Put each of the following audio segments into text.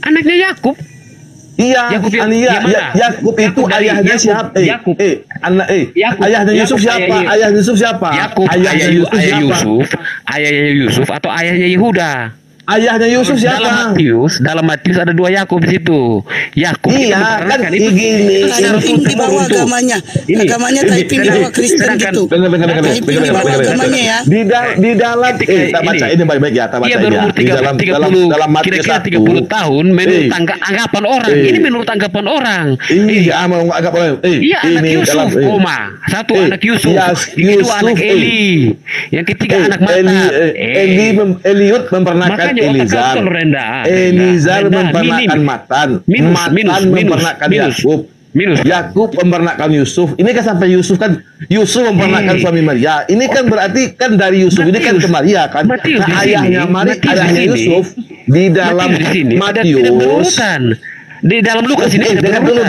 Anaknya Yakub. Iya, Yakub Yakub itu ayahnya siapa? Yakub. Ayahnya Yusuf siapa? Ayah Yusuf siapa? Yakub, ayahnya Yusuf atau ayahnya Yehuda? Ayahnya Yusuf siapa? Dalam Matius ada 2 Yakub di situ. Yakub iya kan itu gini. Typing di bawah agamanya. Agamanya typing di bawah Kristen gitu. Typing di bawah agamanya ya. Di dalam tak baca ini baik-baik ya, tak baca ini. Di dalam Matius 1 30 tahun menurut anggapan orang. Ini menurut anggapan orang. Iya, mau anggapan orang. Iya, anak Yusuf, satu anak Yusuf, yang kedua anak Eli, yang ketiga anak Matat. Eliud memperanakan Elizar memperanakan Matan memperanakan Yakub. Yakub memperanakan Yusuf. Ini kan sampai Yusuf memperanakan suami Maria. Ini kan berarti kan dari Yusuf ini kan ke Maria kan. Ayahnya Yusuf di dalam Matius. Di dalam Lukas ini dengar dulu.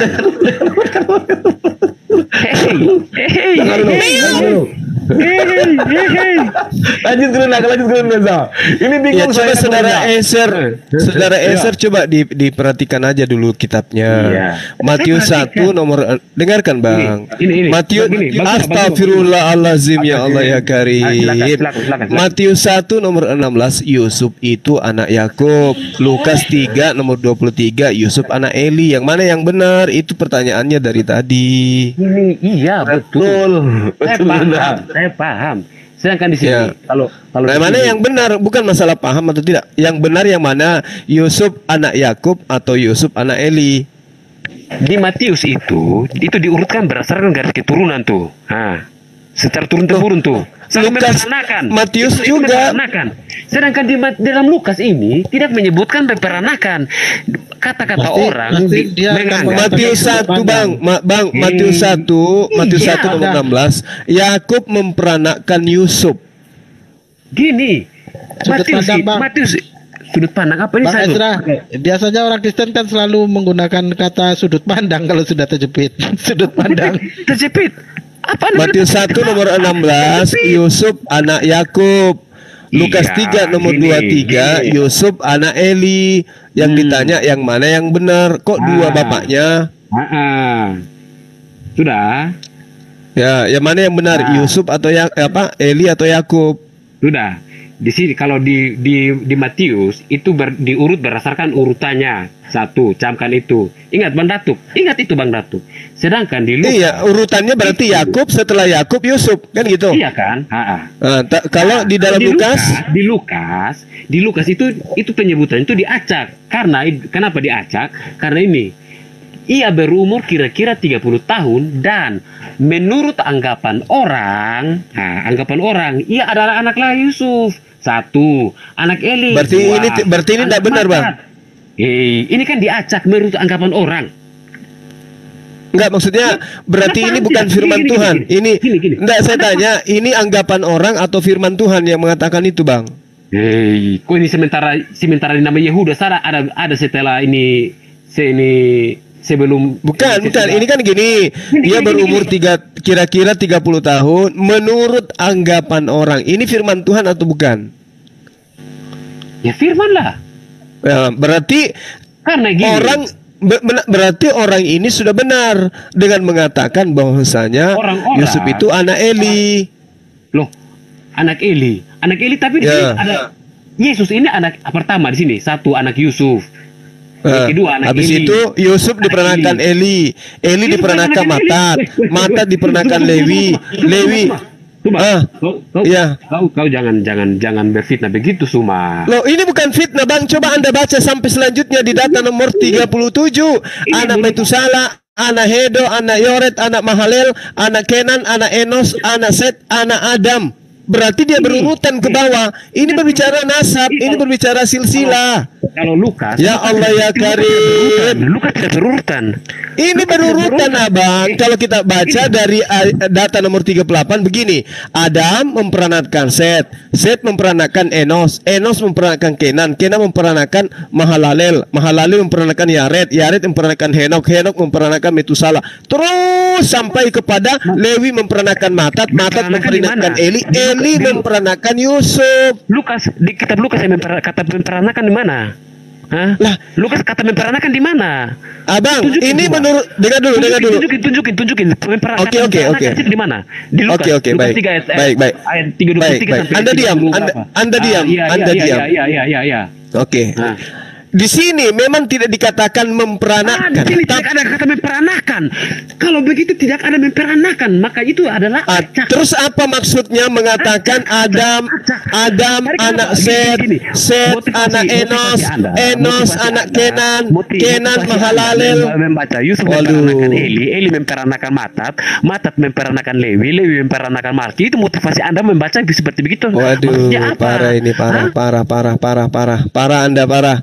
Lanjut Reza. Ini bingung coba saudara Eser coba diperhatikan aja dulu kitabnya. Matius 1 nomor dengarkan Bang. Matius astagfirullahalazim ya Allah ya Karim. Matius 1 nomor 16 Yusuf itu anak Yakub. Lukas 3 nomor 23 Yusuf anak Eli. Yang mana yang benar? Itu pertanyaannya dari tadi. Iya betul. Saya paham. Sedangkan di sini kalau mana yang benar, bukan masalah paham atau tidak. Yang benar yang mana? Yusuf anak Yakub atau Yusuf anak Eli? Di Matius itu diurutkan berdasarkan garis keturunan tuh. Secara turun-temurun tuh. Lukas, Matius juga. Sedangkan di dalam Lukas ini tidak menyebutkan peperanakan. Kata-kata orang Matius 1 Matius 1 nomor 16 Yakub memperanakan Yusuf. Gini, Matius sudut pandang apa ini? Biasanya orang Kristen kan selalu menggunakan kata sudut pandang kalau sudah terjepit. Sudut pandang. Terjepit. Matius 1 nomor 16 Yusuf anak Yakub. Lukas 3 nomor 23 Yusuf anak Eli. Yang ditanya yang mana yang benar? Kok dua bapaknya? Sudah. Ya, yang mana yang benar? Yusuf atau Eli atau Yakub? Sudah. Di sini kalau di Matius itu diurut berdasarkan urutannya. Satu, camkan itu. Ingat Bang Datuk. Ingat itu Bang Datuk. Sedangkan di Lukas, iya, urutannya berarti Yakub, setelah Yakub Yusuf, kan gitu. Iya kan? Kalau di dalam di Lukas itu penyebutan itu diacak. Kenapa diacak? Karena ini ia berumur kira-kira 30 tahun dan menurut anggapan orang ia adalah anak Yusuf. Satu, anak Eli. Berarti ini tidak benar, Bang. Ini kan diacak menurut anggapan orang. Enggak, maksudnya berarti ini bukan firman Tuhan. Ini enggak, saya tanya, ini anggapan orang atau firman Tuhan yang mengatakan itu, Bang? Kok ini sementara di nama Yehuda ada setelah ini sebelum bukan ini kan gini, dia berumur kira-kira 30 tahun menurut anggapan orang. Ini firman Tuhan atau bukan? Ya firman lah. Ya, berarti karena gini, berarti orang ini sudah benar dengan mengatakan bahwasanya Yusuf itu anak Eli. Loh, anak Eli tapi di sini ada Yesus ini anak pertama di sini, satu anak Yusuf. Kedua anak habis Eli. Itu Yusuf diperankan Eli diperankan Matat diperankan Lewi. Kau jangan berfitnah begitu, Suma. Loh, ini bukan fitnah, Bang. Coba Anda baca sampai selanjutnya di data nomor 37. Anak Metusala, anak Hedo, anak Yoret, anak Mahalel, anak Kenan, anak Enos, anak Set, anak Adam. Berarti dia berurutan ke bawah. Ini berbicara nasab, ini berbicara silsilah. Kalau Lukas, ya Allah ya Karim, Lukas tidak berurutan. Ini berurutan, Abang. Kalau kita baca dari data nomor 38 begini. Adam memperankan Set memperankan Enos memperankan Kenan memperankan Mahalalel memperankan Yared memperankan Henok memperankan Metusala. Terus sampai kepada Lewi memperankan Matat memperankan Eli memperankan Yusuf. Lukas, di kitab Lukas yang kata memperankan di mana? Hah? Lah, Lukas kata memperanakan di mana? Abang, tunjukin ini dulu. Menurut dengar dulu. Tunjukin. Memperanakan Oke. Di mana? Di Lukas. Oke, baik. Ayat 323 sampai Anda diam. Iya. Oke. Di sini memang tidak dikatakan memperanakan. Di sini tidak ada kata memperanakan. Kalau begitu tidak ada memperanakan, maka itu adalah acak. Terus apa maksudnya mengatakan Adam anak Set anak Enos anak Kenan Mahalalel. Membaca Yusuf memperanakan Eli memperanakan Matat memperanakan Lewi memperanakan Malki. Itu motivasi Anda membaca seperti begitu. Waduh, parah ini, parah Anda parah.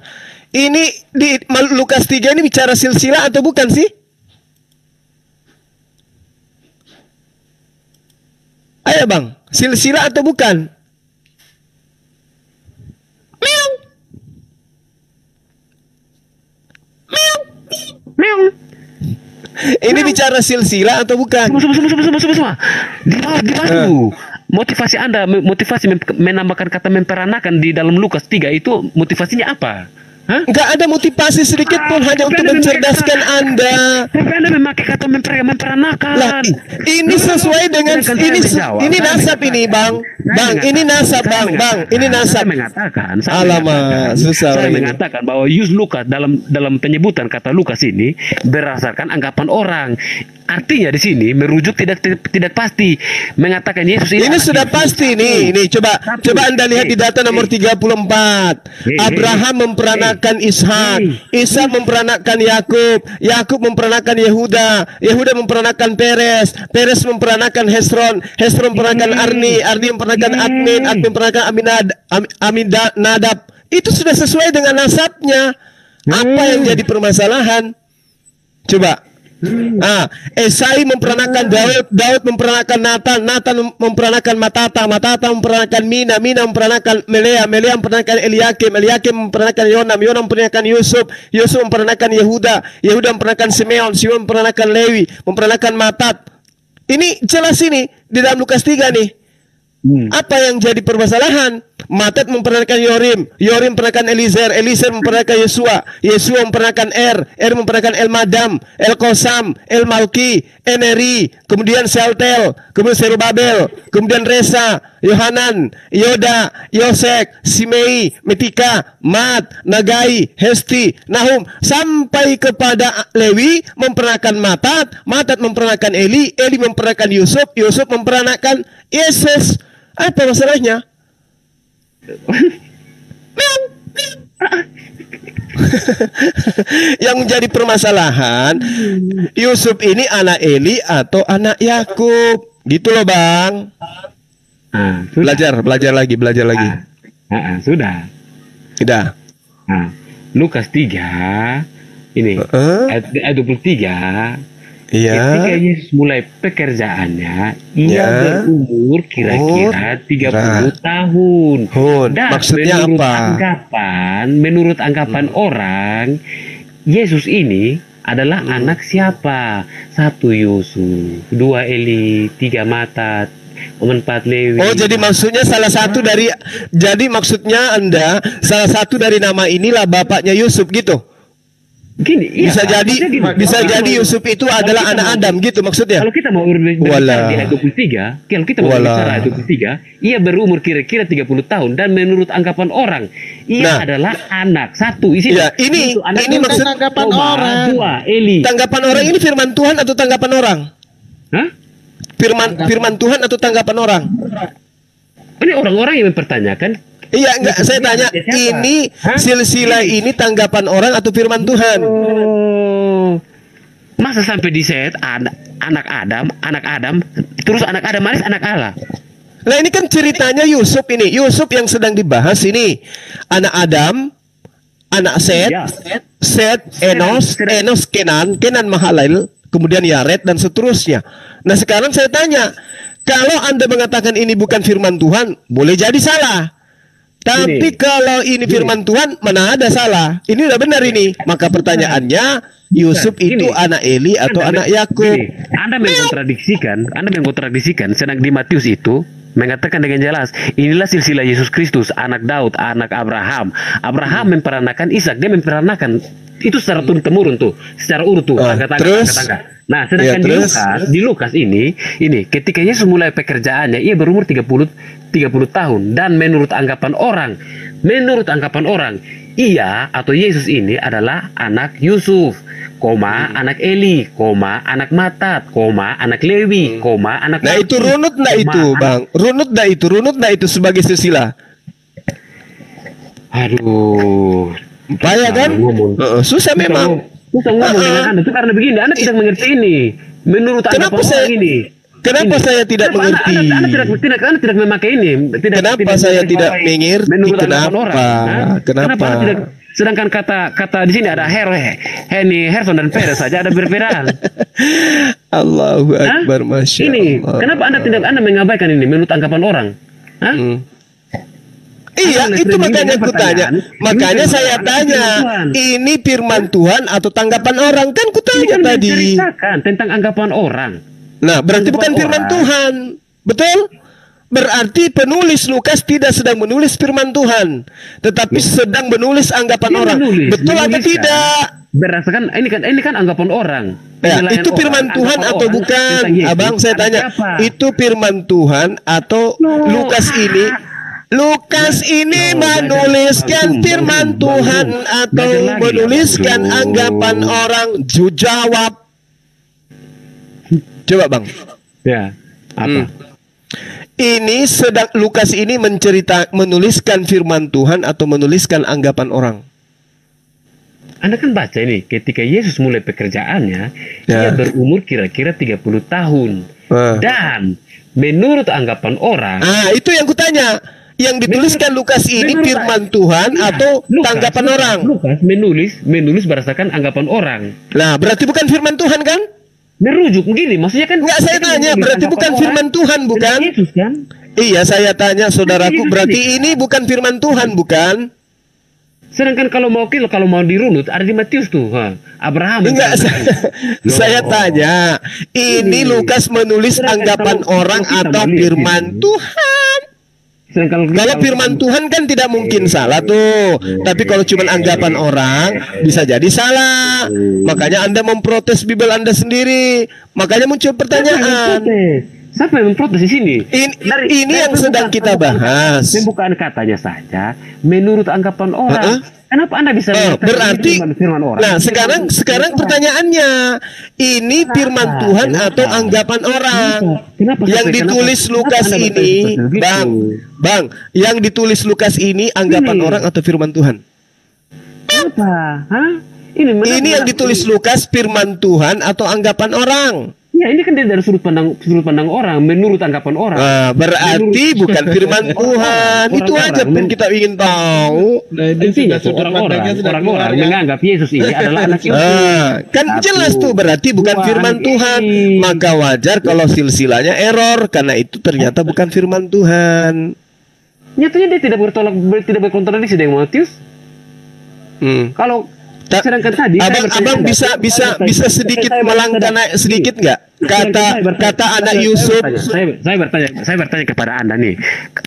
Ini di Lukas 3 ini bicara silsilah atau bukan sih? Ayo bang, silsilah atau bukan? Ini bicara silsilah atau bukan? Semua. Di bawah. Motivasi Anda, menambahkan kata memperanakan di dalam Lukas 3 itu motivasinya apa? Enggak ada motivasi sedikit pun, hanya untuk mencerdaskan Anda. Tapi Anda memakai kata memperanakan. Lah, ini sesuai dengan ini nasab ini, Bang. Ini nasab, Bang. Ini nasab. Saya mengatakan, susah. Saya mengatakan bahwa Lukas dalam penyebutan kata Lukas ini berdasarkan anggapan orang. Artinya di sini merujuk tidak pasti mengatakan Yesus ini sudah pasti nih. Ini coba Anda lihat di data nomor 34. Abraham memperanakan Ishak, Ishak memperanakan Yakub memperanakan Yehuda memperanakan Peres memperanakan Hesron memperanakan Arni memperanakan Admin memperanakan Aminadab. Itu sudah sesuai dengan nasabnya. Apa yang jadi permasalahan? Coba. Esai memperanakan Daud memperanakan Nathan memperanakan Matata memperanakan Mina memperanakan Melea memperanakan Eliakim memperanakan Yonam memperanakan Yusuf memperanakan Yehuda memperanakan Simeon memperanakan Lewi memperanakan Matat. Ini jelas ini di dalam Lukas 3 nih. Apa yang jadi permasalahan? Matat memperanakan Yorim memperanakan Eliezer memperanakan Yesua memperanakan Er memperanakan Elmadam, Elkosam, Elmalki, Eneri, kemudian Seltel, kemudian Serubabel, kemudian Resa, Yohanan, Yoda, Yosek, Simei, Metika, Mat, Nagai, Hesti, Nahum, sampai kepada Lewi memperanakan Matat memperanakan Eli memperanakan Yusuf memperanakan Yesus. Apa masalahnya? Yang menjadi permasalahan, Yusuf ini anak Eli atau anak Yakub, gitu loh bang. Belajar lagi. Sudah. Lukas 3 ini ayat 23. Ketika Yesus mulai pekerjaannya, ia berumur kira-kira 30 tahun. Dan maksudnya apa? Menurut anggapan orang, Yesus ini adalah anak siapa? 1 Yusuf, 2 Eli, 3 Matat, 4 Lewi. Oh, jadi maksudnya maksudnya Anda salah satu dari nama inilah bapaknya Yusuf gitu. Gini, bisa jadi Yusuf itu adalah anak Adam gitu maksudnya. Kalau kita mau berbicara di ayat 23, ia berumur kira-kira 30 tahun dan menurut anggapan orang ia adalah anak 1. Ini maksud tanggapan orang. 2 Eli. Tanggapan orang ini firman Tuhan atau tanggapan orang? Firman Tuhan atau tanggapan orang? Ini orang-orang yang mempertanyakan. Iya, enggak, saya tanya, ini silsilah ini tanggapan orang atau firman Tuhan? Masa sampai di set anak Adam, terus anak Adam manis anak Allah. Nah, ini kan ceritanya Yusuf ini. Yusuf yang sedang dibahas ini. Anak Adam, anak Set, Enos, Kenan Mahalalel, kemudian Yared dan seterusnya. Nah, sekarang saya tanya, kalau Anda mengatakan ini bukan firman Tuhan, boleh jadi salah. Tapi kalau ini firman Tuhan, mana ada salah? Ini udah benar ini. Maka pertanyaannya, Yusuf itu anak Eli atau anak Yakub? Anda mengkontradiksikan, sedang di Matius itu, mengatakan dengan jelas, inilah silsilah Yesus Kristus, anak Daud, anak Abraham. Abraham memperanakan Ishak, dia memperanakan itu secara turun-temurun tuh, secara urut tuh, angka-angka. Nah, sedangkan di Lukas ini ketika Yesus mulai pekerjaannya, ia berumur 30 tahun, dan menurut anggapan orang, ia atau Yesus ini adalah anak Yusuf, anak Eli, anak Matat, anak Lewi, anak. Nah, itu runut enggak itu, Bang? Runut enggak itu sebagai silsilah? Aduh, payah kan? Susah memang. Susah ngomong dengan Anda itu karena begini, Anda tidak mengerti ini. Menurut kenapa saya tidak mengerti? Anda tidak memakai ini. Kenapa saya tidak mengerti? Kenapa? Sedangkan kata di sini ada Harrison dan Perez saja ada berbeda. Allahu Akbar, Masya Allah. Kenapa Anda mengabaikan ini menurut anggapan orang? Iya, itu makanya aku tanya. Makanya saya tanya, ini firman Tuhan atau tanggapan orang? Kan ku tanya tadi. Tentang anggapan orang. Nah, berarti bukan firman Tuhan. Betul? Berarti penulis Lukas tidak sedang menulis firman Tuhan, tetapi sedang menulis anggapan orang. Betul atau tidak? Berdasarkan ini kan anggapan orang. Ya, itu firman Tuhan atau bukan? Abang, saya tanya, itu firman Tuhan atau Lukas ini menuliskan firman Tuhan atau menuliskan anggapan orang? Jawab. Coba, Bang. Ya, apa? Ini sedang Lukas ini menuliskan firman Tuhan atau menuliskan anggapan orang? Anda kan baca ini, ketika Yesus mulai pekerjaannya, dia berumur kira-kira 30 tahun. Dan menurut anggapan orang, itu yang kutanya. Yang dituliskan Lukas ini firman Tuhan atau tanggapan orang? Lukas menulis berdasarkan anggapan orang. Nah, berarti bukan firman Tuhan kan? Merujuk begini, maksudnya kan? Enggak, saya tanya, berarti bukan firman Tuhan, bukan? Yesus, kan? Iya, saya tanya saudaraku, berarti ini bukan firman Tuhan, bukan? Sedangkan kalau mau dirunut ada di Matius tuh, Abraham. Enggak, saya tanya, ini Lukas menulis anggapan orang atau firman Tuhan? Kalau firman Tuhan kan tidak mungkin salah tuh. Tapi kalau cuma anggapan orang bisa jadi salah. Makanya Anda memprotes Bible Anda sendiri. Makanya muncul pertanyaan. Siapa yang memprotes di sini? Ini yang sedang kita bahas. Bukan katanya saja menurut anggapan orang. Kenapa Anda bisa berarti firman orang? Nah, sekarang pertanyaannya, ini firman Tuhan atau anggapan orang? Yang ditulis Lukas ini, Bang, yang ditulis Lukas ini anggapan orang atau firman Tuhan? Apa? Ini yang ditulis Lukas firman Tuhan atau anggapan orang? Ya, ini kan dari sudut pandang orang, menurut anggapan orang. Berarti bukan firman Tuhan. Itu aja pun kita ingin tahu. Intinya orang-orang menganggap Yesus ini adalah anak Yesus. Kan jelas tuh, berarti bukan firman Tuhan. Maka wajar kalau silsilahnya error, karena itu ternyata bukan firman Tuhan. Nyatanya dia tidak berkontradiksi dengan Matius. Kalau sedangkan tadi abang bisa sedikit melangkah sedikit nggak kata anak Yusuf? Saya bertanya kepada Anda nih,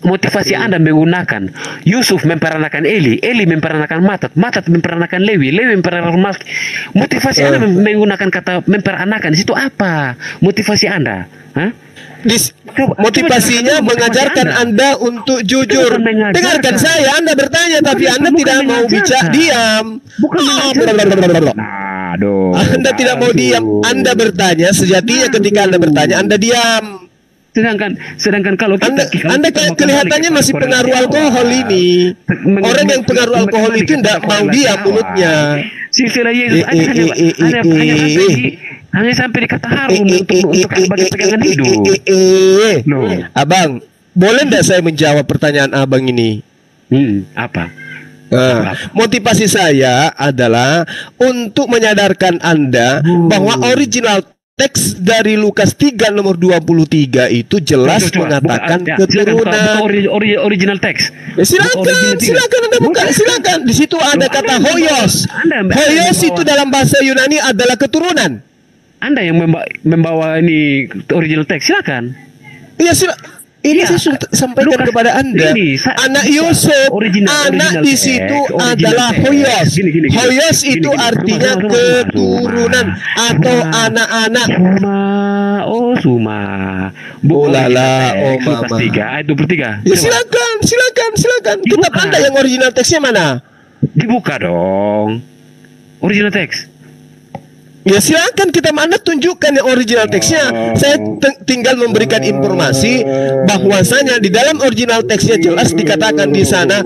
motivasi Anda menggunakan Yusuf memperanakan Eli memperanakan Matat memperanakan Lewi memperanakan Malki. Motivasi Anda menggunakan kata memperanakan di situ apa? Motivasi Anda? Motivasinya mengajarkan Anda untuk jujur. Dengarkan saya, Anda bertanya tapi Anda tidak mau bicara, diam. Anda tidak mau diam. Anda bertanya, sejatinya ketika Anda bertanya Anda diam. Sedangkan kalau Anda kelihatannya masih pengaruh alkohol ini. Orang yang pengaruh alkohol itu tidak mau diam mulutnya. Silsilah Yesus hanya sampai dikata harum untuk bagi pegangan hidup. Abang, boleh tidak saya menjawab pertanyaan abang ini? Apa? Motivasi saya adalah untuk menyadarkan Anda bahwa original teks dari Lukas 3 nomor 23 itu jelas mengatakan keturunan. Original teks. Silakan Anda buka, silakan. Di situ ada kata hoyos. Hoyos itu dalam bahasa Yunani adalah keturunan. Anda yang membawa ini original teks, silakan. Iya, Ini saya sampaikan kepada Anda. Anak Yusuf, anak di situ adalah Hoyos. Hoyos itu artinya keturunan atau anak-anak. Suma. Lala, mama. 23. Ya, silakan. Kitab Anda yang original teksnya mana? Dibuka dong. Original teks. Ya silakan kita mana tunjukkan yang original teksnya. Saya tinggal memberikan informasi bahwasanya di dalam original teksnya jelas dikatakan di sana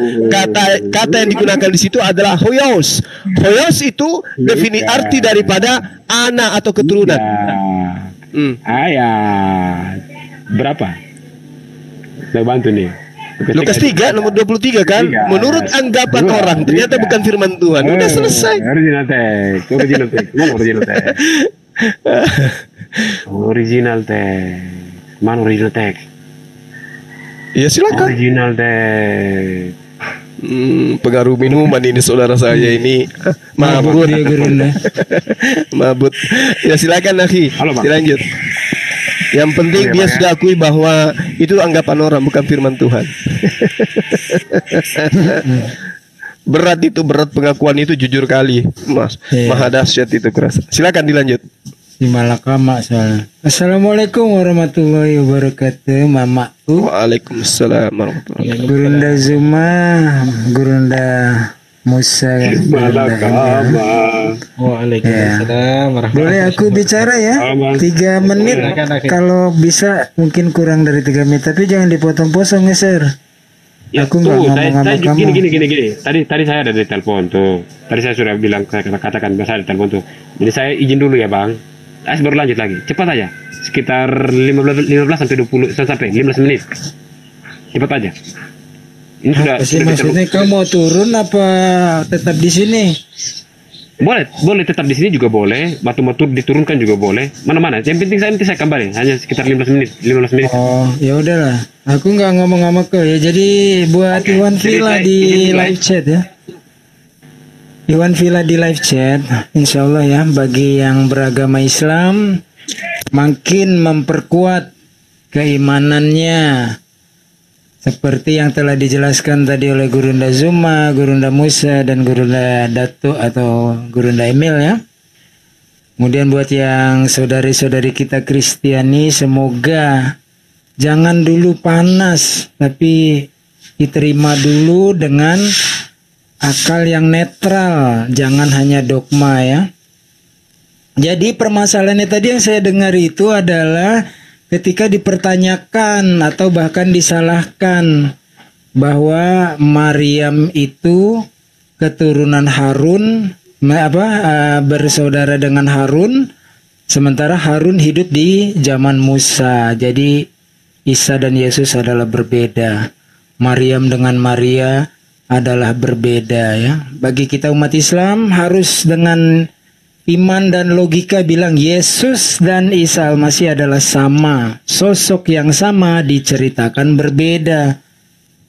kata yang digunakan di situ adalah hoyos. Hoyos itu arti daripada anak atau keturunan. Ayat berapa? Saya bantu nih. Lukas 3 nomor 23 kan? Menurut anggapan orang ternyata bukan firman Tuhan. Udah selesai. Original teks. Mana original teks? Ya silakan. Original teks. Pengaruh minuman ini saudara saya ini mabut ya mabut. Ya silakan Akhi. Dilanjut. Yang penting dia sudah akui bahwa itu anggapan orang bukan firman Tuhan. berat pengakuan itu jujur kali, Mas. Maha dahsyat itu kerasa. Silakan dilanjut. Di Malakama soalnya. Assalamualaikum warahmatullahi wabarakatuh, mamaku. Waalaikumsalam warahmatullahi wabarakatuh. Gurunda Zuma, Gurunda Musa, Waalaikumsalam. Boleh aku bicara ya? 3 menit. Kalau bisa mungkin kurang dari 3 menit, tapi jangan dipotong-potong ya, Sir. Ya, aku nggak ngomong sama kamu. Gini. Tadi saya ada di telepon tuh. Tadi saya sudah bilang, saya katakan saya ada di telepon tuh. Jadi saya izin dulu ya, Bang. Baru lanjut lagi. Cepat aja. Sekitar 15 sampai 20 sampai 15 menit. Cepat aja. Ini sudah maksudnya kamu mau turun apa tetap di sini? Boleh tetap di sini juga boleh. Batu-batu diturunkan juga boleh. Mana-mana. Yang penting saya kembali. Hanya sekitar 15 menit. Oh, ya udahlah. Aku nggak ngomong sama kau ya. Jadi buat Iwan Villa di live chat ya. Iwan Villa di live chat. Insya Allah ya. Bagi yang beragama Islam, makin memperkuat keimanannya. Seperti yang telah dijelaskan tadi oleh Gurunda Zuma, Gurunda Musa, dan Gurunda Datu atau Gurunda Emil ya. Kemudian buat yang saudari-saudari kita Kristiani, semoga jangan dulu panas, tapi diterima dulu dengan akal yang netral, jangan hanya dogma ya. Jadi permasalahannya tadi yang saya dengar itu adalah ketika dipertanyakan atau bahkan disalahkan bahwa Maryam itu keturunan Harun, bersaudara dengan Harun, sementara Harun hidup di zaman Musa. Jadi Isa dan Yesus adalah berbeda. Maryam dengan Maria adalah berbeda ya. Bagi kita umat Islam harus dengan iman dan logika bilang Yesus dan Isa Al-Masih adalah sama. Sosok yang sama diceritakan berbeda.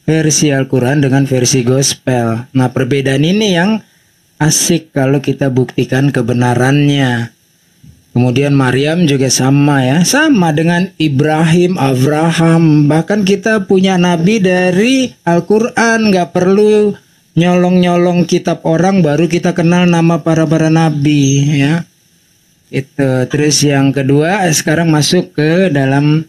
Versi Al-Quran dengan versi Gospel. Nah perbedaan ini yang asik kalau kita buktikan kebenarannya. Kemudian Maryam juga sama ya. Sama dengan Ibrahim, Abraham. Bahkan kita punya nabi dari Al-Quran. Gak perlu nyolong-nyolong kitab orang baru kita kenal nama para nabi ya. Itu. Terus yang kedua sekarang masuk ke dalam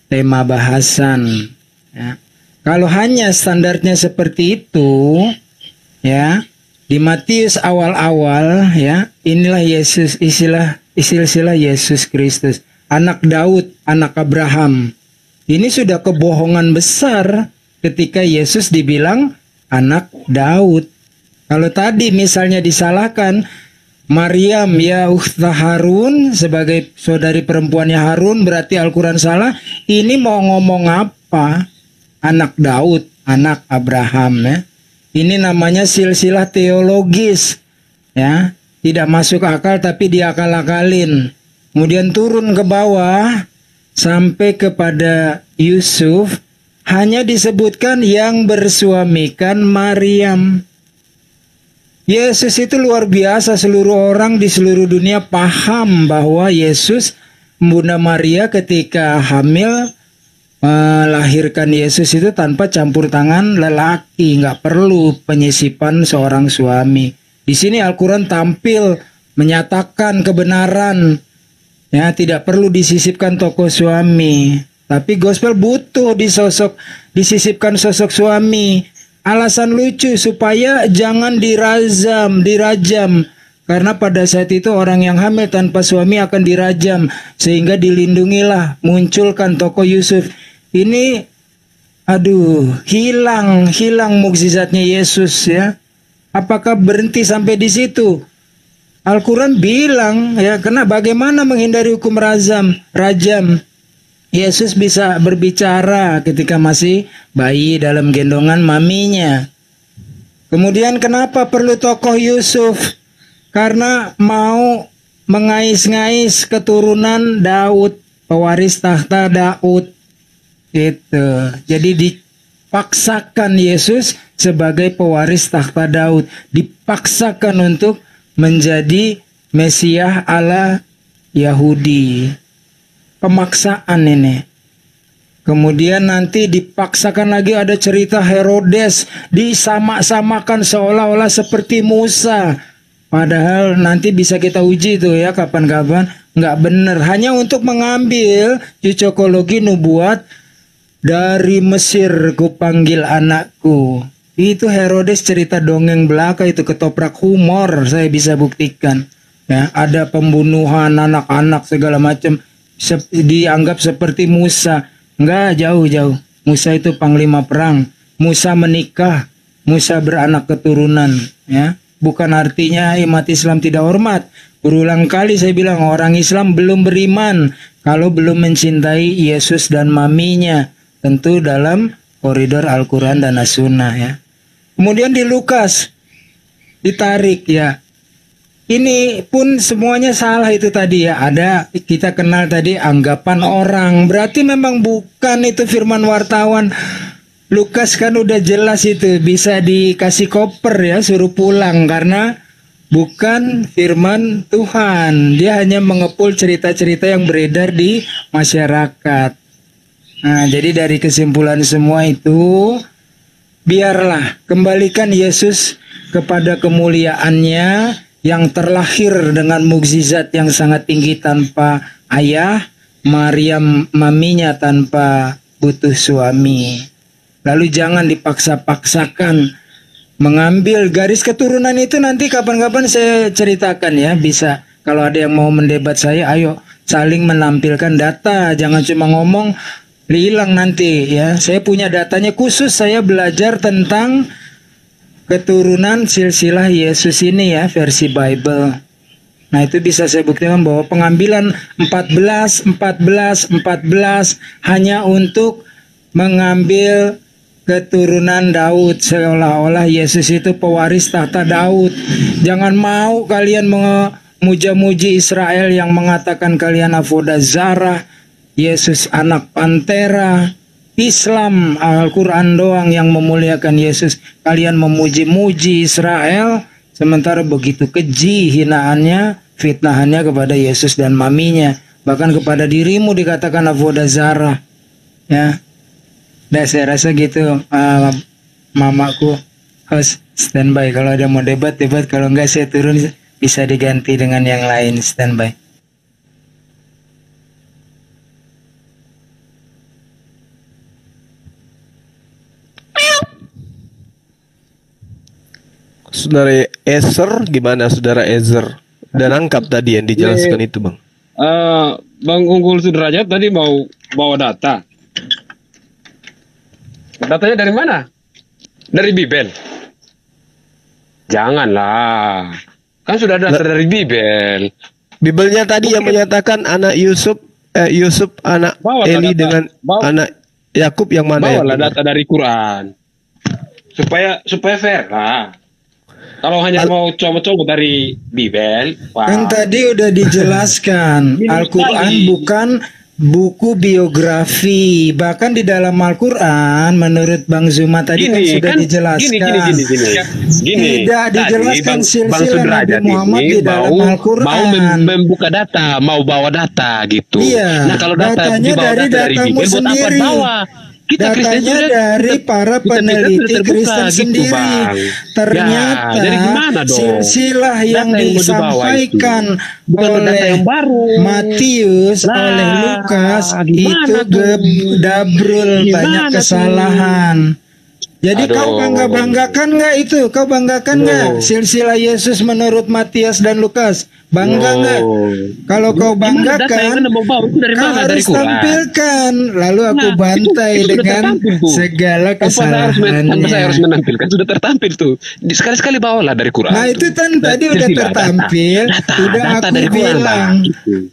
tema bahasan ya. Kalau hanya standarnya seperti itu ya, di Matius awal-awal ya, inilah Yesus, istilah Yesus Kristus, anak Daud, anak Abraham. Ini sudah kebohongan besar ketika Yesus dibilang anak Daud. Kalau tadi misalnya disalahkan Maryam ya ukhta Harun sebagai saudari perempuannya Harun, berarti Al-Quran salah. Ini mau ngomong apa? Anak Daud, anak Abraham ya. Ini namanya silsilah teologis ya. Tidak masuk akal tapi diakal-akalin. Kemudian turun ke bawah sampai kepada Yusuf. Hanya disebutkan yang bersuamikan Maryam. Yesus itu luar biasa. Seluruh orang di seluruh dunia paham bahwa Yesus Bunda Maria ketika hamil melahirkan Yesus itu tanpa campur tangan lelaki, nggak perlu penyisipan seorang suami. Di sini Al-Quran tampil menyatakan kebenaran, ya, tidak perlu disisipkan tokoh suami. Tapi gospel butuh disisipkan sosok suami. Alasan lucu supaya jangan dirajam. Karena pada saat itu orang yang hamil tanpa suami akan dirajam. Sehingga dilindungilah, munculkan tokoh Yusuf. Ini, hilang mukjizatnya Yesus, ya. Apakah berhenti sampai di situ? Al-Quran bilang, ya, karena bagaimana menghindari hukum rajam. Yesus bisa berbicara ketika masih bayi dalam gendongan maminya. Kemudian kenapa perlu tokoh Yusuf? Karena mau mengais-ngais keturunan Daud, pewaris tahta Daud. Gitu. Jadi dipaksakan Yesus sebagai pewaris tahta Daud. Dipaksakan untuk menjadi Mesias ala Yahudi. Pemaksaan ini. Kemudian nanti dipaksakan lagi ada cerita Herodes disama-samakan seolah-olah seperti Musa. Padahal nanti bisa kita uji tuh ya kapan-kapan. Nggak benar. Hanya untuk mengambil cocokologi nubuat dari Mesir kupanggil anakku. Itu Herodes cerita dongeng belaka, itu ketoprak humor, saya bisa buktikan. Ya, ada pembunuhan anak-anak segala macam. Dianggap seperti Musa. Enggak, jauh-jauh. Musa itu panglima perang. Musa menikah. Musa beranak keturunan. Ya, bukan artinya umat Islam tidak hormat. Berulang kali saya bilang orang Islam belum beriman kalau belum mencintai Yesus dan maminya. Tentu dalam koridor Al-Quran dan As-Sunnah, ya. Kemudian di Lukas ditarik, ya. Ini pun semuanya salah itu tadi, ya. Ada kita kenal tadi anggapan orang. Berarti memang bukan itu firman wartawan. Lukas kan udah jelas itu bisa dikasih koper, ya, suruh pulang karena bukan firman Tuhan. Dia hanya mengepul cerita-cerita yang beredar di masyarakat. Nah, jadi dari kesimpulan semua itu, biarlah kembalikan Yesus kepada kemuliaannya yang terlahir dengan mukjizat yang sangat tinggi tanpa ayah, Maryam maminya tanpa butuh suami. Lalu jangan dipaksa-paksakan mengambil garis keturunan itu. Nanti kapan-kapan saya ceritakan, ya, bisa. Kalau ada yang mau mendebat saya, ayo saling menampilkan data, jangan cuma ngomong hilang nanti, ya. Saya punya datanya khusus, saya belajar tentang keturunan silsilah Yesus ini, ya, versi Bible. Nah, itu bisa saya buktikan bahwa pengambilan 14 hanya untuk mengambil keturunan Daud, seolah-olah Yesus itu pewaris tahta Daud. Jangan mau kalian memuja-muji Israel yang mengatakan kalian avodah zarah, Yesus anak pantera. Islam, Al-Quran doang yang memuliakan Yesus. Kalian memuji-muji Israel, sementara begitu keji hinaannya, fitnahannya kepada Yesus dan maminya. Bahkan kepada dirimu dikatakan avodah zarah, ya. Nah, saya rasa gitu, mamaku. Host, standby. Kalau ada mau debat. Kalau enggak saya turun, bisa diganti dengan yang lain. Standby. Saudara Ezer, gimana Saudara Ezer? Dan angkap tadi yang dijelaskan itu, Bang. Bang Unggul Sudrajat tadi mau bawa data. Datanya dari mana? Dari Bibel. Janganlah. Kan sudah ada dari Bibel. Bibelnya tadi yang menyatakan anak Yusuf anak Eli dengan anak Yakub yang mana? Bawalah data dari Quran. Supaya fair lah. Kalau hanya mau comot-comot dari Bibel, kan tadi udah dijelaskan Al-Quran bukan buku biografi. Bahkan di dalam Al-Quran menurut Bang Zuma tadi kan sudah dijelaskan. Tidak dijelaskan silsilah Nabi Muhammad di dalam Al-Quran. Mau membuka data, mau bawa data gitu. Iya, nah kalau datanya dari datamu sendiri. Datanya dari para peneliti Kristen sendiri. Ternyata silsilah yang disampaikan oleh Matius, oleh Lukas itu dabrul, banyak kesalahan. Jadi kau banggakan nggak itu? Kau banggakan nggak silsilah Yesus menurut Matius dan Lukas? Bangga nggak? Kalau kau banggakan, kau harus tampilkan. Lalu aku bantai dengan segala kesalahan. Saya harus menampilkan, sudah tertampil tuh. Sekali-sekali bawalah dari Quran. Nah itu kan tadi udah tertampil.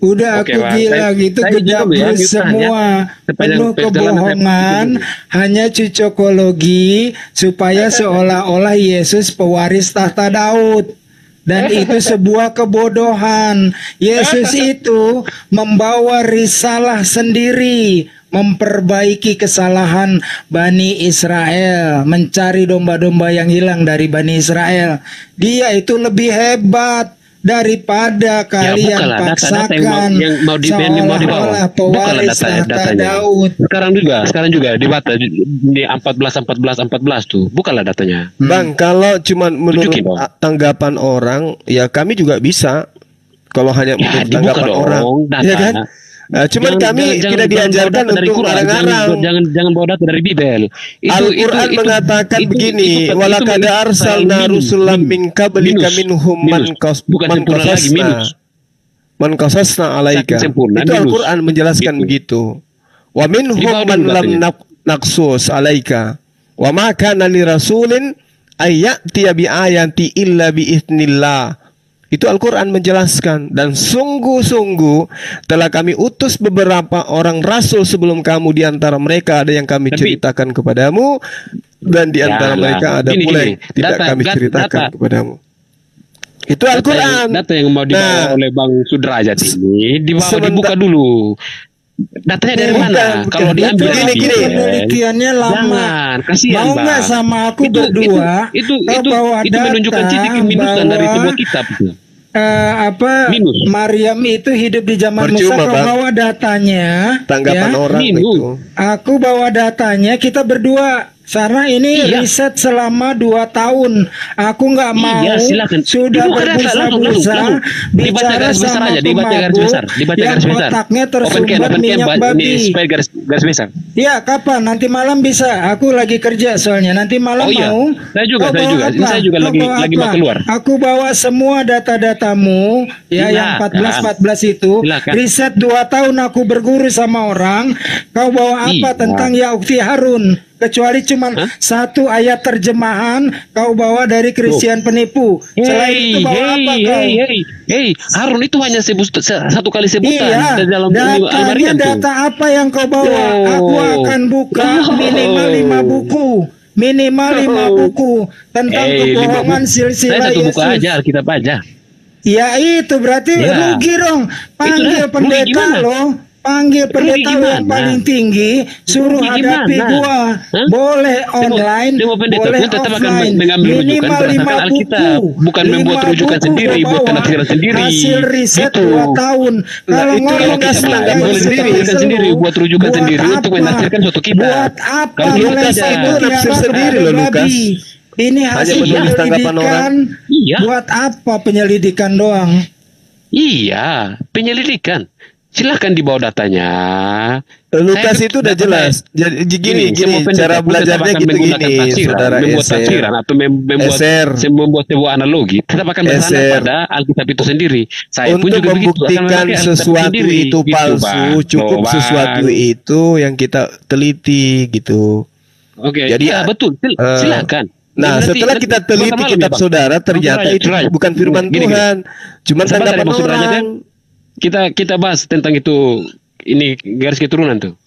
Udah aku bilang itu gedabus semua, penuh kebohongan, hanya cocokologi supaya seolah-olah Yesus pewaris tahta Daud. Dan itu sebuah kebodohan. Yesus itu membawa risalah sendiri, memperbaiki kesalahan Bani Israel, mencari domba-domba yang hilang dari Bani Israel. Dia itu lebih hebat daripada kalian paksakan seolah-olah pewaris tahta Daud. Sekarang juga dibaca di 14 tuh. Bukalah datanya. Bang, kalau cuma menurut tanggapan orang, ya kami juga bisa. Kalau hanya menurut tanggapan orang, ya kan? Cuman kami tidak diajarkan untuk ngarang-ngarang. Jangan bawa data dari Bible. Al-Quran mengatakan begini, walaqad arsalna rusulan min qablika minhum man qasasna alaika. Itu Al-Quran menjelaskan begitu. Wa minhum man lam naqsus alaika. Wa ma kana li rasulin ayyatiya bi ayati illa bi idznillah. Itu Al-Quran menjelaskan. Dan sungguh-sungguh telah kami utus beberapa orang rasul sebelum kamu. Di antara mereka ada yang kami ceritakan kepadamu, dan di antara mereka ada pula yang tidak kami ceritakan kepadamu. Itu Al-Quran. Data yang mau dibawa oleh Bang Sudrajat ini dibuka dulu. Datanya dari mana? Kalau diambil gini, penelitiannya lama. Mau nggak sama aku berdua? Itu menunjukkan titik minusan dari sebuah kitab. Maryam itu hidup di zaman Musa. Kau bawa datanya. Tanggapan orang itu. Aku bawa datanya. Kita berdua. Karena ini riset selama 2 tahun. Aku nggak mau sudah berbusa-busa bicara sama pemabuk yang otaknya tersumbat minyak babi. Garis besar. Ya, kapan? Nanti malam bisa. Aku lagi kerja soalnya. Nanti malam mau. Saya juga lagi mau keluar. Aku bawa semua data-datamu ya, yang 14 itu. Riset 2 tahun aku berguru sama orang. Kau bawa apa tentang Yaukti Harun? Kecuali cuma 1 ayat terjemahan kau bawa dari Kristen penipu. Selain itu bawa apa kau? Harun itu hanya satu kali sebutan. Iya, datanya data apa yang kau bawa? Aku akan buka minimal 5 buku. Minimal 5 buku tentang kebohongan silsilah Yesus. Buka aja, Alkitab aja. Ya itu berarti rugi dong. Panggil pendeta loh. Panggil pendeta yang paling tinggi, suruh hadapi gua. Boleh online, boleh offline. Minimal 5 buku. Bukan membuat rujukan sendiri, buat penafsiran sendiri. Hasil riset 2 tahun. Kalau ngomong sendiri, buat rujukan sendiri untuk menafsirkan suatu kitab. Buat apa menafsir sendiri loh, Lukas? Ini hasil penyelidikan. Buat apa penyelidikan doang? Iya, penyelidikan. Silahkan dibawa datanya. Lukas itu udah jelas. Jadi gini, cara belajarnya gini, saudara membuat sebuah analogi, tetap akan bersandar pada Alkitab itu sendiri. Saya pun untuk juga membuktikan sesuatu itu palsu, cukup sesuatu itu yang kita teliti gitu. Oke, jadi betul. Silakan. Nah, setelah kita teliti kitab saudara, ternyata itu bukan firman Tuhan, cuma tanggapan orang. Kita bahas tentang itu, ini garis keturunan tuh.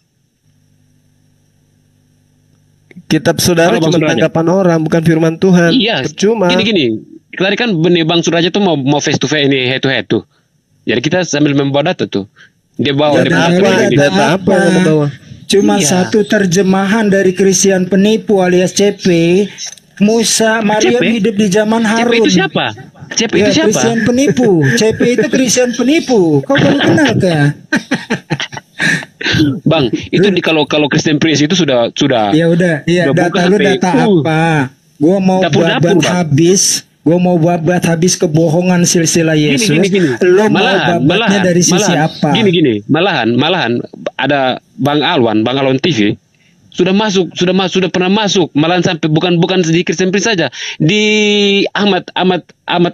Kitab saudara cuma tanggapan orang, bukan firman Tuhan. Iya. Percuma. Gini. Tadi kan Bang Sudrajat tuh mau face to face ini, head to head tuh. Jadi kita sambil membawa data tuh. Dia bawa data apa? Cuma satu terjemahan dari Kristen penipu alias CP. Musa, Maryam hidup di zaman Harun. CP itu siapa? CP itu siapa? Kristen penipu. CP itu Kristen penipu. Kau baru kenal kah? Bang, itu kalau Kristen Prince itu sudah. Ya udah, iya data lu data apa? Gua mau babat habis. Gue mau babat habis kebohongan silsilah Yesus. Gini. Lo mau babatnya dari sisi apa? Gini. Malahan ada Bang Alwan TV sudah pernah masuk. Malahan sampai bukan di Kristen Prince saja, di Ahmad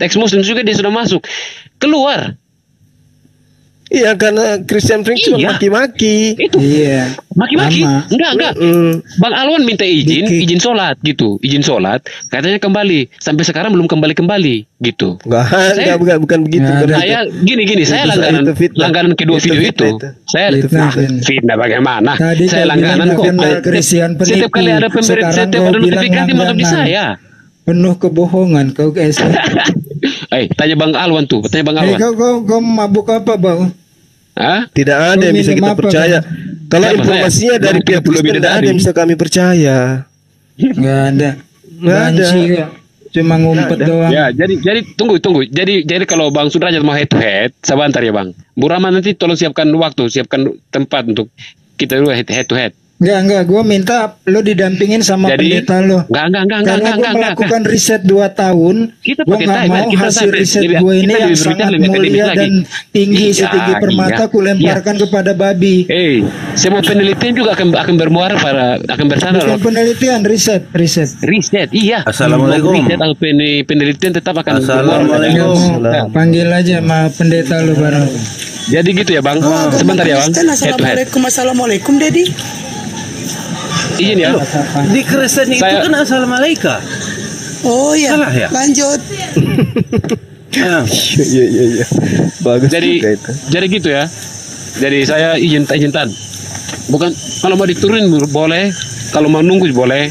ex Muslim juga dia sudah masuk. Keluar. Iya, karena Christian Prince cuma maki-maki. Itu. Iya. Maki-maki. Enggak. Bang Alwan minta izin sholat gitu. Izin sholat, katanya kembali. Sampai sekarang belum kembali gitu. Bukan begitu. Saya gini, saya langganan kedua video itu. Saya fitnah bagaimana? Saya langganan kok. Setiap kali ada notifikasi masuk di saya. Penuh kebohongan kau guys. Tanya Bang Alwan tuh, Kau mabuk apa, Bang? Tidak ada yang bisa kita percaya. Kalau informasinya dari pihak Kristen, tidak ada yang bisa kami percaya. Nggak ada. Cuma ngumpet doang. Ya, jadi tunggu. Jadi kalau Bang Sudrajat mau head to head, sebentar ya Bang. Bu Rahman nanti tolong siapkan tempat untuk kita dulu head to head. Enggak, gue minta lo didampingin sama pendeta lo. Karena gue melakukan riset 2 tahun. Gue gak mau hasil riset gue ini yang sangat mulia dan tinggi setinggi permata kulemparkan kepada babi. Semua penelitian juga akan bermuara akan bersandar. Bukan penelitian, riset. Iya. Assalamualaikum. Riset atau penelitian tetap akan Assalamualaikum. Panggil aja sama pendeta lo bareng. Jadi gitu ya Bang. Sebentar ya Bang. Assalamualaikum Dedi. Izin ya. Di Kristen itu kan assalamualaikum. Oh ya. Salah ya? Lanjut. Iya. Bagus. Jadi gitu ya. Jadi saya izinkan. Bukan kalau mau diturunin boleh, kalau mau nunggu boleh.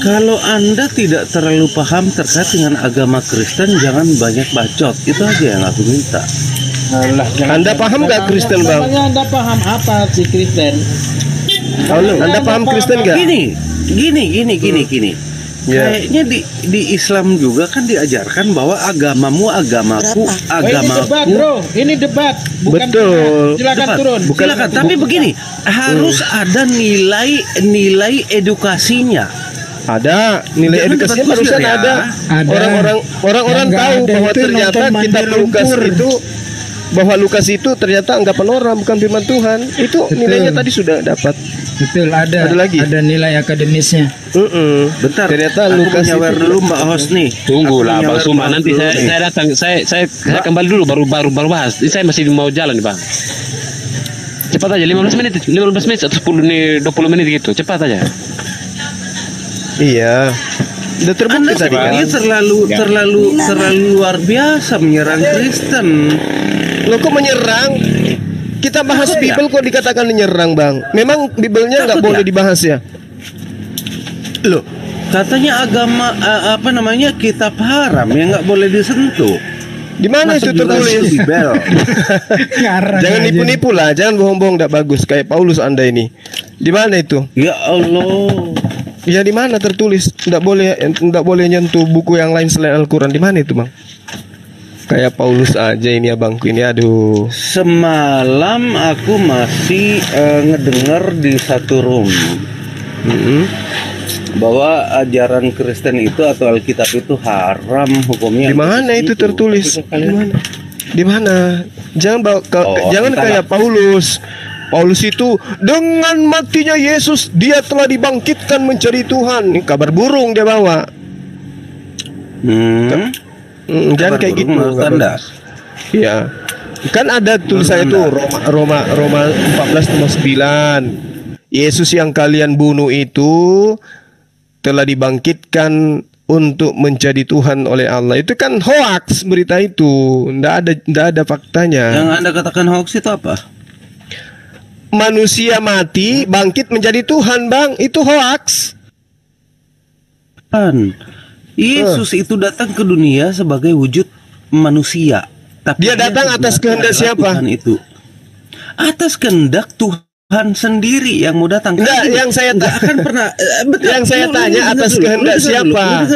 Kalau Anda tidak terlalu paham terkait dengan agama Kristen, jangan banyak bacot. Itu aja yang aku minta. Anda paham nggak Kristen, Bang? Anda paham apa sih Kristen? Anda paham Kristen nggak? Gini. Kayaknya di Islam juga kan diajarkan bahwa agamamu agamaku. Ini debat, bukan betul. Silakan turun. Silakan. Tapi begini, harus ada nilai edukasinya. Ada nilai edukasinya, barusan ada. Orang-orang tahu bahwa ternyata kitab Lukas itu ternyata anggapan orang, bukan firman Tuhan. Itu nilainya tadi sudah dapat. Betul, ada lagi. Ada nilai akademisnya. Bentar, ternyata Lukas itu dulu Mbak Hosni. Tunggulah Bang Suma, nanti saya datang. Saya kembali dulu baru bahas. Ini saya masih mau jalan Bang. Cepat aja 15 menit atau 20 menit gitu. Cepat aja. Iya. Udah terbukti tadi kan. Dia terlalu luar biasa menyerang Kristen. Lo kok menyerang? Kita bahas Bible kok dikatakan menyerang, Bang. Memang Biblenya nggak boleh dibahas ya? Loh, katanya agama kitab haram yang nggak boleh disentuh. Di mana itu tertulis? Jangan nipu-nipu lah, jangan bohong-bohong, nggak bagus kayak Paulus Anda ini. Di mana itu? Ya Allah. Ya di mana tertulis nggak boleh nyentuh buku yang lain selain Al-Quran? Di mana itu, Bang? Kayak Paulus aja ini abangku ini, aduh. Semalam aku masih ngedengar di satu room bahwa ajaran Kristen itu atau Alkitab itu haram hukumnya. Di mana itu tertulis? Di mana? Jangan kayak Paulus. Paulus itu dengan matinya Yesus dia telah dibangkitkan menjadi Tuhan. Ini kabar burung dia bawa. Jangan kayak gitu. Iya. Kan ada tulisannya itu Roma 14:9. Yesus yang kalian bunuh itu telah dibangkitkan untuk menjadi Tuhan oleh Allah. Itu kan hoax berita itu. Nggak ada faktanya. Yang Anda katakan hoax itu apa? Manusia mati bangkit menjadi Tuhan, Bang. Itu hoax. Yesus itu datang ke dunia sebagai wujud manusia. Tapi dia datang atas kehendak siapa? Tuhan itu. Atas kehendak Tuhan sendiri yang mau datang. Enggak, yang saya akan pernah betul, yang saya tanya atas kehendak siapa?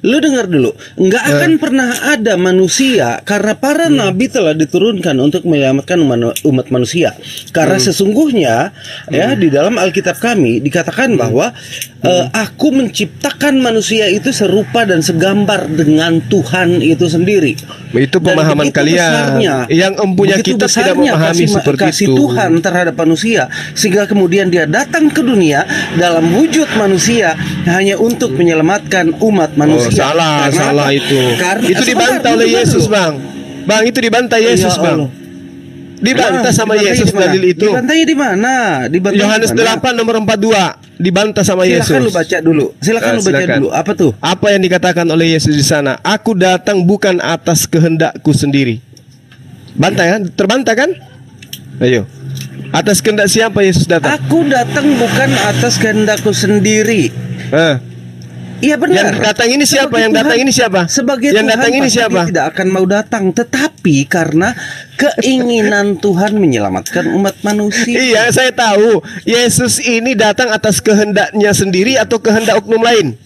Lu dengar dulu. Enggak akan pernah ada manusia, karena para nabi telah diturunkan untuk menyelamatkan umat manusia. Karena sesungguhnya ya di dalam Alkitab kami dikatakan bahwa aku menciptakan manusia itu serupa dan segambar dengan Tuhan itu sendiri. Itu pemahaman kalian. Yang empunya kitab tidak memahami seperti kasih itu. Tuhan terhadap manusia, sehingga kemudian dia datang ke dunia dalam wujud manusia hanya untuk menyelamatkan umat manusia. Salah itu. Itu dibantah oleh Yesus, Bang. Bang, itu dibantah Yesus, Bang. Dibantah sama Yesus dalil itu. Dibantahnya di mana? Yohanes 8 nomor 42. Dibantah sama Yesus. Silakan lu baca dulu. Silakan lu baca dulu. Apa tuh? Apa yang dikatakan oleh Yesus di sana? Aku datang bukan atas kehendakku sendiri. Bantah ya? Terbantah kan? Ayo. Atas kehendak siapa Yesus datang? Aku datang bukan atas kehendakku sendiri. Iya benar. Yang datang ini siapa? Yang datang ini siapa? Sebagai yang Tuhan datang ini siapa? Tidak akan mau datang, tetapi karena keinginan Tuhan menyelamatkan umat manusia. Iya, saya tahu. Yesus ini datang atas kehendaknya sendiri atau kehendak oknum lain?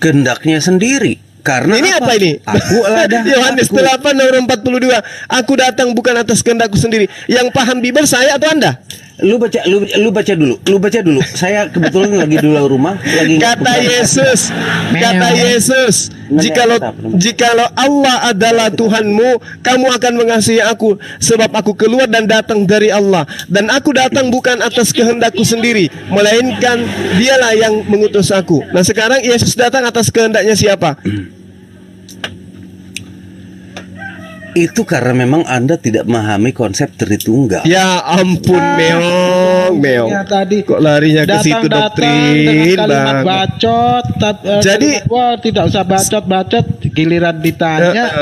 Kehendaknya sendiri. Karena ini apa ini? Aku ada Yohanes 8 nomor 42. Aku datang bukan atas kehendakku sendiri. Yang paham Bible saya atau Anda? Lu baca dulu. Saya kebetulan lagi di luar rumah, kata Yesus, jikalau Allah adalah Tuhanmu, kamu akan mengasihi aku, sebab aku keluar dan datang dari Allah, dan aku datang bukan atas kehendakku sendiri, melainkan Dialah yang mengutus aku. Nah, sekarang Yesus datang atas kehendaknya siapa? Itu karena memang Anda tidak memahami konsep Tritunggal. Ya ampun, meong. Ya, tadi kok larinya ke situ doktrin, Bang. Bacot, jadi tidak usah bacot, giliran ditanya.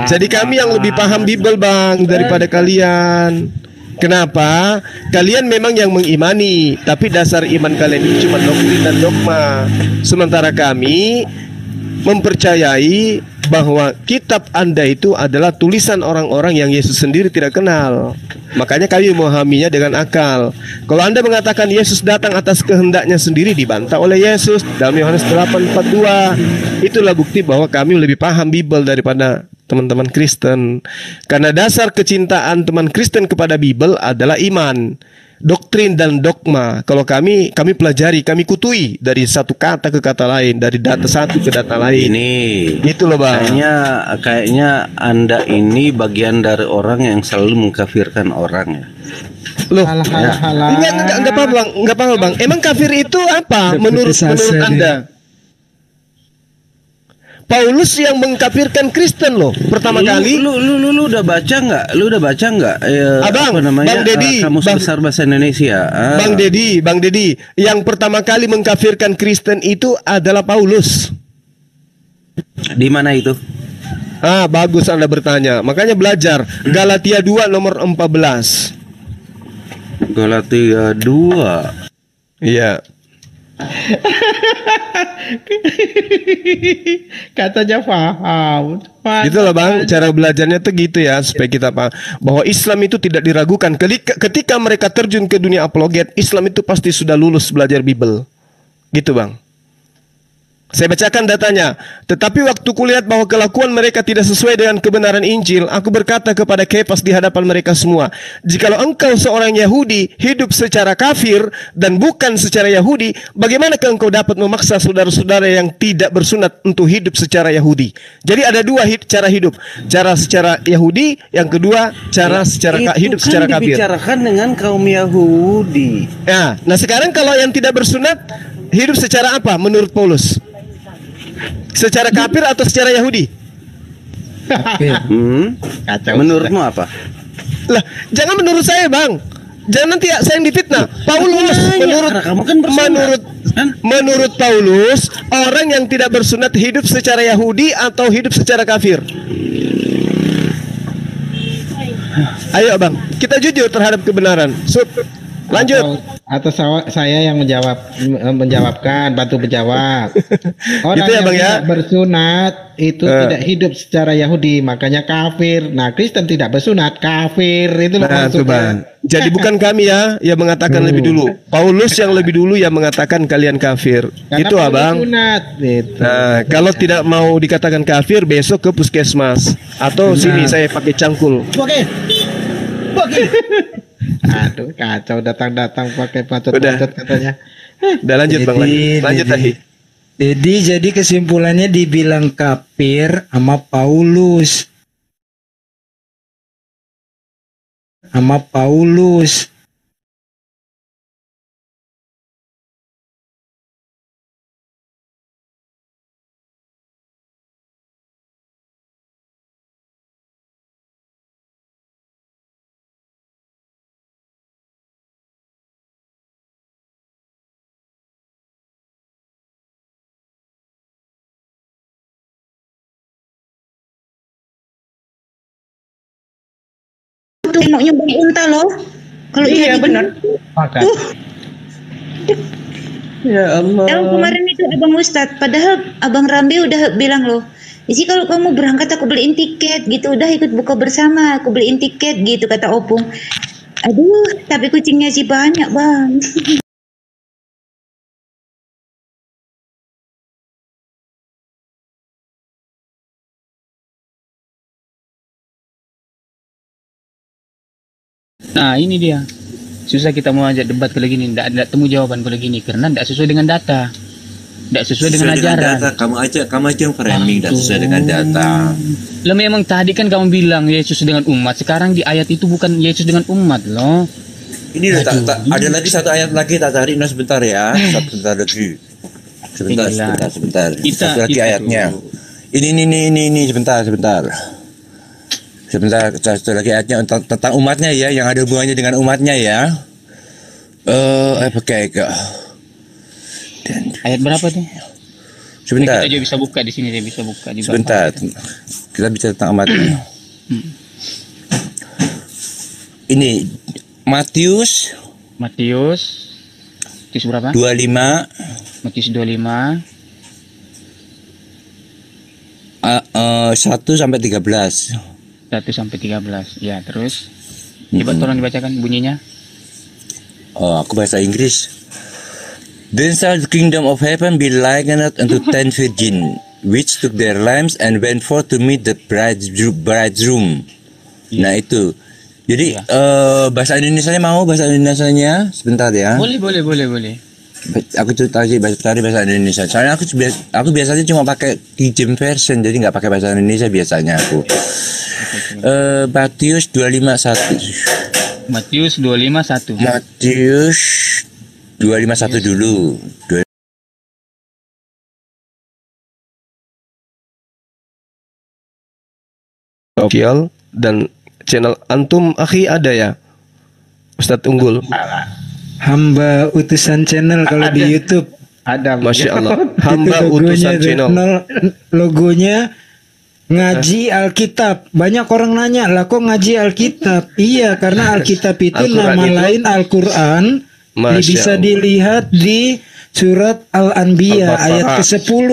Jadi kami yang lebih paham Bible, Bang, daripada kalian. Kenapa? Kalian memang yang mengimani, tapi dasar iman kalian itu cuma doktrin dan dogma. Sementara kami mempercayai bahwa kitab Anda itu adalah tulisan orang-orang yang Yesus sendiri tidak kenal. Makanya kami memahaminya dengan akal. Kalau Anda mengatakan Yesus datang atas kehendaknya sendiri, dibantah oleh Yesus dalam Yohanes 8:42. Itulah bukti bahwa kami lebih paham Bible daripada teman-teman Kristen. Karena dasar kecintaan teman Kristen kepada Bible adalah iman, doktrin dan dogma. Kalau kami pelajari, kami kutui dari satu kata ke kata lain, dari data satu ke data lain. Ini itu loh, Bang. Kayaknya Anda ini bagian dari orang yang selalu mengkafirkan orang ya. Loh, enggak apa, Bang. Enggak apa, Bang. Emang kafir itu apa menurut Anda? Paulus yang mengkafirkan Kristen loh pertama kali. Lu udah baca nggak? Abang, apa namanya? Bang Dedi, Kamus Besar Bahasa Indonesia. Bang Dedi, yang pertama kali mengkafirkan Kristen itu adalah Paulus. Di mana itu? Bagus Anda bertanya. Makanya belajar Galatia 2 nomor 14. Galatia 2. Iya. Katanya paham. Gitu loh, Bang, cara belajarnya tuh gitu ya, supaya kita paham bahwa Islam itu tidak diragukan. Ketika mereka terjun ke dunia apologet, Islam itu pasti sudah lulus belajar Bible. Gitu, Bang. Saya bacakan datanya. Tetapi waktu kulihat bahwa kelakuan mereka tidak sesuai dengan kebenaran Injil, aku berkata kepada Kefas di hadapan mereka semua, jikalau engkau seorang Yahudi hidup secara kafir dan bukan secara Yahudi, bagaimanakah engkau dapat memaksa saudara-saudara yang tidak bersunat untuk hidup secara Yahudi? Jadi ada dua cara hidup, cara secara Yahudi, yang kedua cara secara hidup secara kafir. Itu kan dibicarakan dengan kaum Yahudi. Nah sekarang kalau yang tidak bersunat hidup secara apa menurut Paulus? Secara kafir atau secara Yahudi? Menurutmu apa? Lah, jangan menurut saya, Bang. Jangan nanti saya yang difitnah. Paulus menurut Paulus, orang yang tidak bersunat hidup secara Yahudi atau hidup secara kafir? Ayo, Bang, kita jujur terhadap kebenaran. Lanjut. atau saya yang menjawabkan, bantu menjawab. Orang gitu ya, yang Bang, ya? tidak bersunat itu tidak hidup secara Yahudi, makanya kafir. Nah, Kristen tidak bersunat, kafir. Itu Nah, tuh, Bang. Jadi bukan kami ya yang mengatakan lebih dulu. Paulus yang lebih dulu yang mengatakan kalian kafir. Karena Itu, Abang. Sunat, gitu. Nah, kalau tidak mau dikatakan kafir, besok ke puskesmas atau sini saya pakai cangkul. Oke. Aduh, kacau, datang pakai patut katanya. Udah lanjut, Bang. Lanjut lagi. Jadi kesimpulannya dibilang kafir sama Paulus. Tengoknya Bang Unta loh. Kalau iya benar. Makan. Ya Allah. Yang kemarin itu Abang Ustadz, padahal Abang Rambi udah bilang loh, jadi kalau kamu berangkat aku beliin tiket gitu, udah ikut buka bersama, aku beliin tiket gitu kata Opung. Aduh, tapi kucingnya sih banyak Bang. Nah ini dia, susah kita mau ajak debat kalau gini, tidak temu jawaban kalau gini karena tidak sesuai dengan data, tidak sesuai dengan ajaran. Data. Kamu aja yang framing tidak sesuai dengan data. Lah memang tadi kan kamu bilang Yesus dengan umat, sekarang di ayat itu bukan Yesus dengan umat loh. Ini ada lagi satu ayat lagi, tak tarik sebentar ya, sebentar lagi. Sebentar. Satu lagi ayatnya. Ini sebentar. Satu lagi ayatnya tentang umatnya ya, yang ada hubungannya dengan umatnya ya. Ayat berapa tuh? Sebentar. Kita aja bisa buka di sini, dia bisa buka di sebentar. Kita bicara tentang umatnya. Ini Matius berapa? 25. Matius 25. 1 sampai 13. 1 sampai 13. Ya, terus coba tolong dibacakan bunyinya. Aku bahasa Inggris. Then shall the kingdom of heaven be likened unto 10 virgins, which took their lamps and went forth to meet the bridegroom. Nah itu. Jadi bahasa Indonesianya mau bahasa Indonesianya sebentar ya. Boleh. Aku cerita aja bahasa Indonesia. Soalnya aku biasanya cuma pakai King James version, jadi nggak pakai bahasa Indonesia biasanya aku. Matius 25:1. Matius 25:1. Matius 25:1 dulu. Official dan channel antum akhi ada ya, Ustadz Unggul. Hamba utusan channel kalau di YouTube ada. Masya Allah. Hamba utusan channel. Logonya ngaji Alkitab. Banyak orang nanya, lah kok ngaji Alkitab? Iya, karena Alkitab itu nama lain Al-Quran. Bisa dilihat di surat Al-Anbiya ayat ke-10.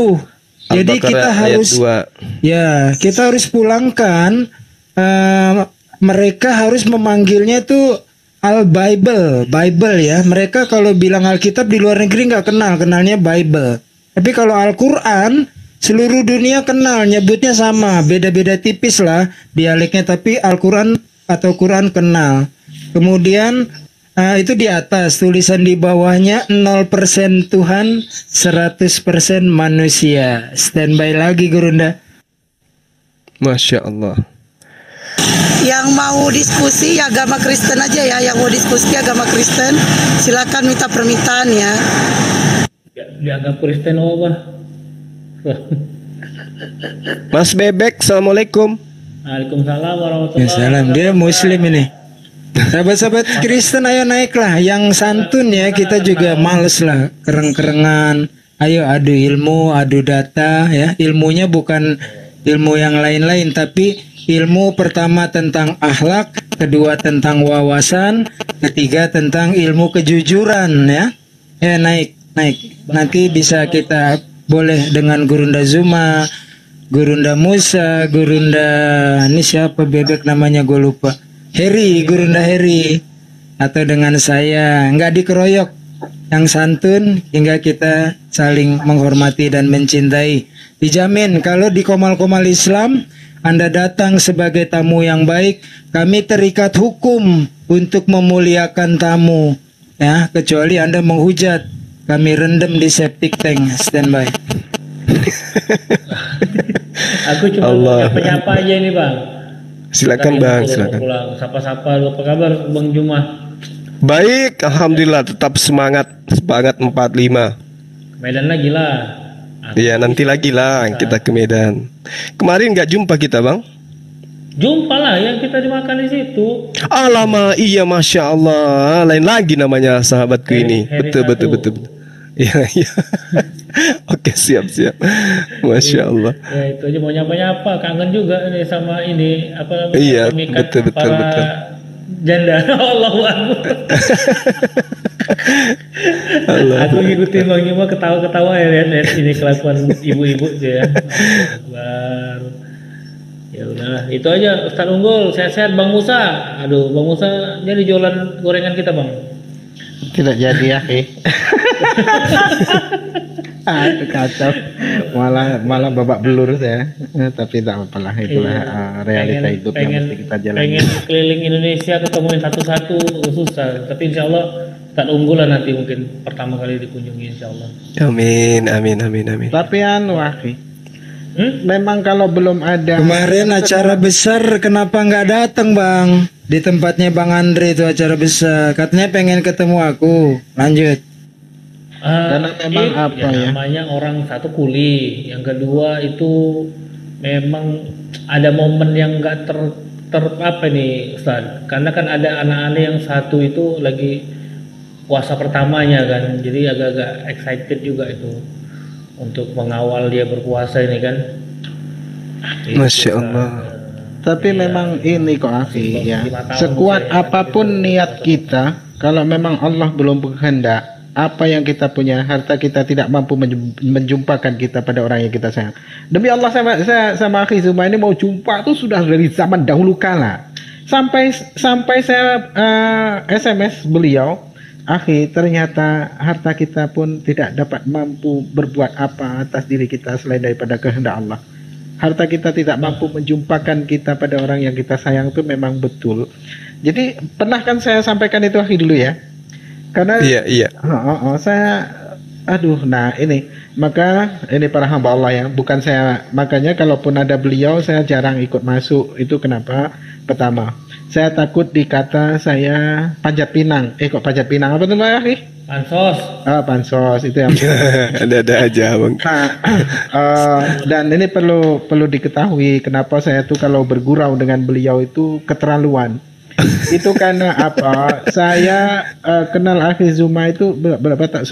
Jadi kita harus kita harus pulangkan, mereka harus memanggilnya tuh Al-Bible ya. Mereka kalau bilang Alkitab di luar negeri nggak kenalnya Bible. Tapi kalau Al-Quran seluruh dunia kenal, nyebutnya sama, beda-beda tipis lah dialeknya, tapi Al-Quran atau Quran kenal. Kemudian itu di atas, tulisan di bawahnya 0% Tuhan, 100% manusia. Standby lagi Gurunda. Masya Allah. Yang mau diskusi agama Kristen aja ya, yang mau diskusi agama Kristen silakan minta permintaan ya. Di agama Kristen apa? Mas Bebek, assalamualaikum. Waalaikumsalam warahmatullahi wabarakatuh. Dia Muslim ini. Sahabat-sahabat Kristen ayo naiklah, yang santun ya, kita juga males lah kereng-kerengan. Ayo adu ilmu, adu data ya. Ilmunya bukan ilmu yang lain-lain, tapi ilmu pertama tentang akhlak, kedua tentang wawasan, ketiga tentang ilmu kejujuran ya. Naik. Nanti bisa kita boleh dengan Gurunda Zuma, Gurunda Musa, Gurunda ini siapa bebek namanya gue lupa. Gurunda Heri, atau dengan saya, nggak dikeroyok, yang santun hingga kita saling menghormati dan mencintai. Dijamin kalau di Komal-Komal Islam Anda datang sebagai tamu yang baik, kami terikat hukum untuk memuliakan tamu ya, kecuali Anda menghujat, kami rendam di septic tank. Standby. Aku cuma nyapa-nyapa aja ini Bang. Silakan Bang, silakan. Sapa-sapa, apa kabar Bang Juma? Baik, alhamdulillah, tetap semangat 45. Medan lagi lah. Iya, nanti lagi lah kita ke Medan. Kemarin nggak jumpa kita Bang? Jumpa lah yang kita dimakan di situ. Alamak, iya Masya Allah, lain lagi namanya sahabatku ini. Betul. Iya. Oke, siap. Masya Allah. Ya itu aja mau nyapa-nyapa, kangen juga nih sama ini apa namanya? Iya, betul. Janda. Allahu Akbar. Aku ngikutin Bang Juma ketawa-ketawa ya lihat ini kelakuan ibu-ibu ya. Akbar. Ya udah, itu aja Ustaz Unggul, sehat-sehat Bang Musa. Aduh, Bang Musa jadi jualan gorengan kita, Bang. Tidak jadi ya, kacau. Malah babak belur saya. Tapi tak apalah, itulah realita hidup yang mesti kita jalani. Pengen keliling Indonesia ketemuin satu-satu susah. Tapi insya Allah tak unggul lah nanti mungkin pertama kali dikunjungi insya Allah. Amin. Tapi memang kalau belum ada kemarin acara besar kenapa nggak datang Bang? Di tempatnya Bang Andre itu acara besar, katanya pengen ketemu aku. Lanjut. Karena memang apa ya? Namanya orang satu kuli, yang kedua itu memang ada momen yang nggak apa nih Ustaz? Karena kan ada anak-anak yang satu itu lagi puasa pertamanya kan, jadi agak-agak excited juga itu untuk mengawal dia berpuasa ini kan. Masya Allah. Tapi memang ini kok Akhi ya, sekuat apapun niat kita, kalau memang Allah belum berkehendak, apa yang kita punya, harta kita tidak mampu menjumpakan kita pada orang yang kita sayang. Demi Allah, saya sama Akhi Zuma ini mau jumpa tuh sudah dari zaman dahulu kala. Sampai saya SMS beliau, Akhi, ternyata harta kita pun tidak dapat mampu berbuat apa atas diri kita selain daripada kehendak Allah. Harta kita tidak mampu menjumpakan kita pada orang yang kita sayang, itu memang betul. Jadi pernah kan saya sampaikan itu Akhi dulu ya. Karena iya. Nah ini maka ini para hamba Allah ya, bukan saya, makanya kalaupun ada beliau saya jarang ikut masuk. Itu kenapa? Pertama, saya takut dikata saya panjat pinang. Kok panjat pinang apa tuh Pak Akhi? Pansos. Pansos itu yang ada aja Bang. Dan ini perlu diketahui kenapa saya tuh kalau bergurau dengan beliau itu keterlaluan. Itu karena apa? Saya kenal Akhi Zuma itu berapa? 11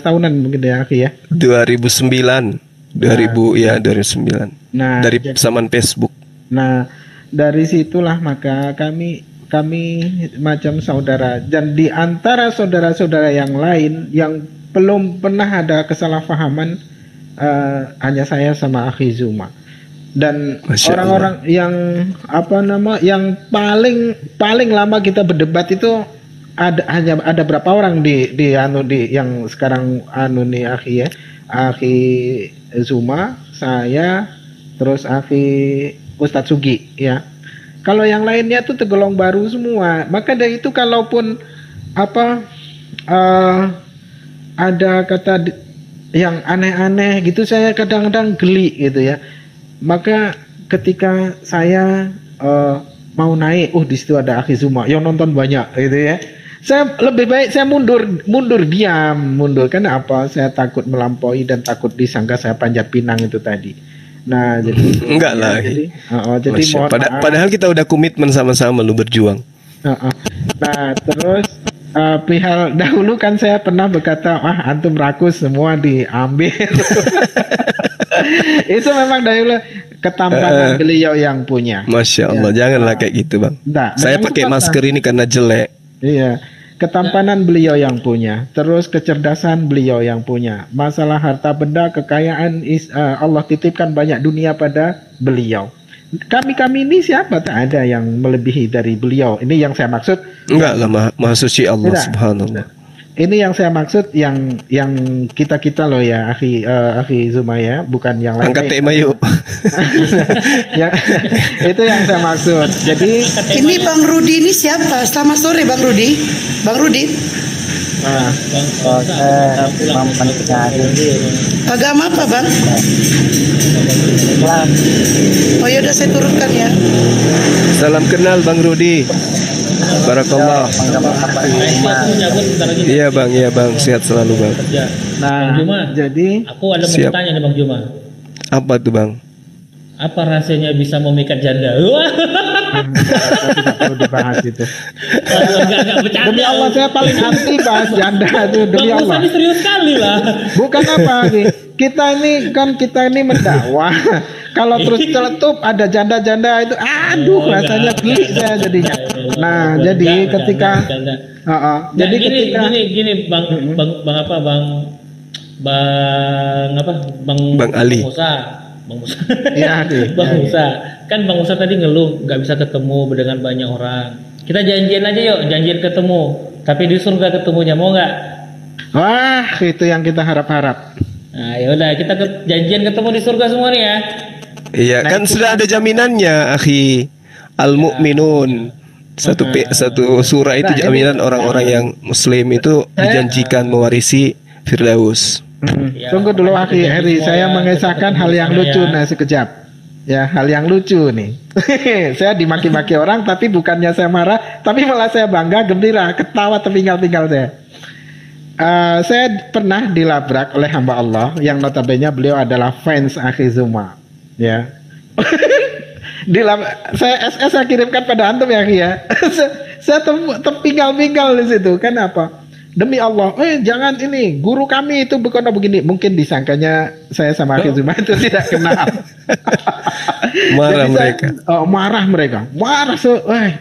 tahunan mungkin ya Akhi ya. 2009. 2009. Nah, dari zaman Facebook. Nah, dari situlah maka kami macam saudara, dan di antara saudara-saudara yang lain yang belum pernah ada kesalahpahaman hanya saya sama Akhi Zuma. Dan orang-orang yang yang paling lama kita berdebat itu ada berapa orang di yang sekarang nih Akhi ya, Akhi Zuma, saya, terus Akhi Ustadz Sugi ya. Kalau yang lainnya tuh tergolong baru semua. Maka dari itu kalaupun ada kata yang aneh-aneh gitu, saya kadang-kadang geli gitu ya. Maka ketika saya mau naik, di situ ada Akhi Zuma yang nonton banyak gitu ya. Saya lebih baik saya mundur diam. Karena apa? Saya takut melampaui dan takut disangka saya panjat pinang itu tadi. Nah, jadi enggak lah. Jadi padahal kita udah komitmen sama-sama lu berjuang. Nah, terus perihal dahulu kan saya pernah berkata, antum rakus semua diambil. Itu memang dari ketampanan beliau yang punya. Masya Allah, janganlah kayak gitu bang. Saya pakai masker ini karena jelek. Iya, ketampanan beliau yang punya, terus kecerdasan beliau yang punya. Masalah harta benda, kekayaan, Allah titipkan banyak dunia pada beliau. Kami ini siapa? Tak ada yang melebihi dari beliau. Ini yang saya maksud. Enggak lah, maha suci Allah subhanallah. Ini yang saya maksud, yang kita loh ya, akhi Zumaya, bukan yang lain. Angkat tema yuk. Itu yang saya maksud. Jadi ini Bang Rudi ini siapa? Selamat sore Bang Rudi. Bang Rudi. Agama apa Bang? Oh ya udah saya turunkan ya. Salam kenal Bang Rudi. Barakallah. Iya bang, sehat selalu bang. Nah, jadi aku ada mau bertanya nih Bang Juma. Apa tuh bang? Apa rasanya bisa memikat janda? Tidak perlu dibahas itu. Demi Allah saya paling anti bahas janda itu, demi Allah. Ini serius sekali lah. Bukan apa nih. Kita ini mendakwah. Kalau terus celetup ada janda-janda itu, aduh rasanya geli saya jadinya. Nah, jadi ketika jadi gini Bang Ali. Bang Musa. Bang Musa. Kan Bang Musa tadi ngeluh nggak bisa ketemu dengan banyak orang. Kita janjian aja yuk, janjian ketemu. Tapi di surga ketemunya, mau nggak? Wah, itu yang kita harap-harap. Nah, yaudah kita janjian ketemu di surga semua nih ya. Iya, kan sudah ada jaminannya, akhi. Al-Mu'minun. Satu surah itu jaminan orang-orang yang muslim itu dijanjikan mewarisi Firdaus. Tunggu dulu akhi Heri, saya mengisahkan hal yang lucu sekejap. Ya, hal yang lucu nih. Saya dimaki-maki orang tapi bukannya saya marah, tapi malah saya bangga, gembira, ketawa tertinggal-tinggal saya. Saya pernah dilabrak oleh hamba Allah yang notabene beliau adalah fans akhi Zuma. Ya. Saya kirimkan pada antum ya akhi ya. Saya terpinggal-pinggal di situ. Kenapa? Demi Allah, jangan ini, guru kami itu bukan begini. Mungkin disangkanya saya sama Akhi Zuma itu tidak kenal. Marah mereka.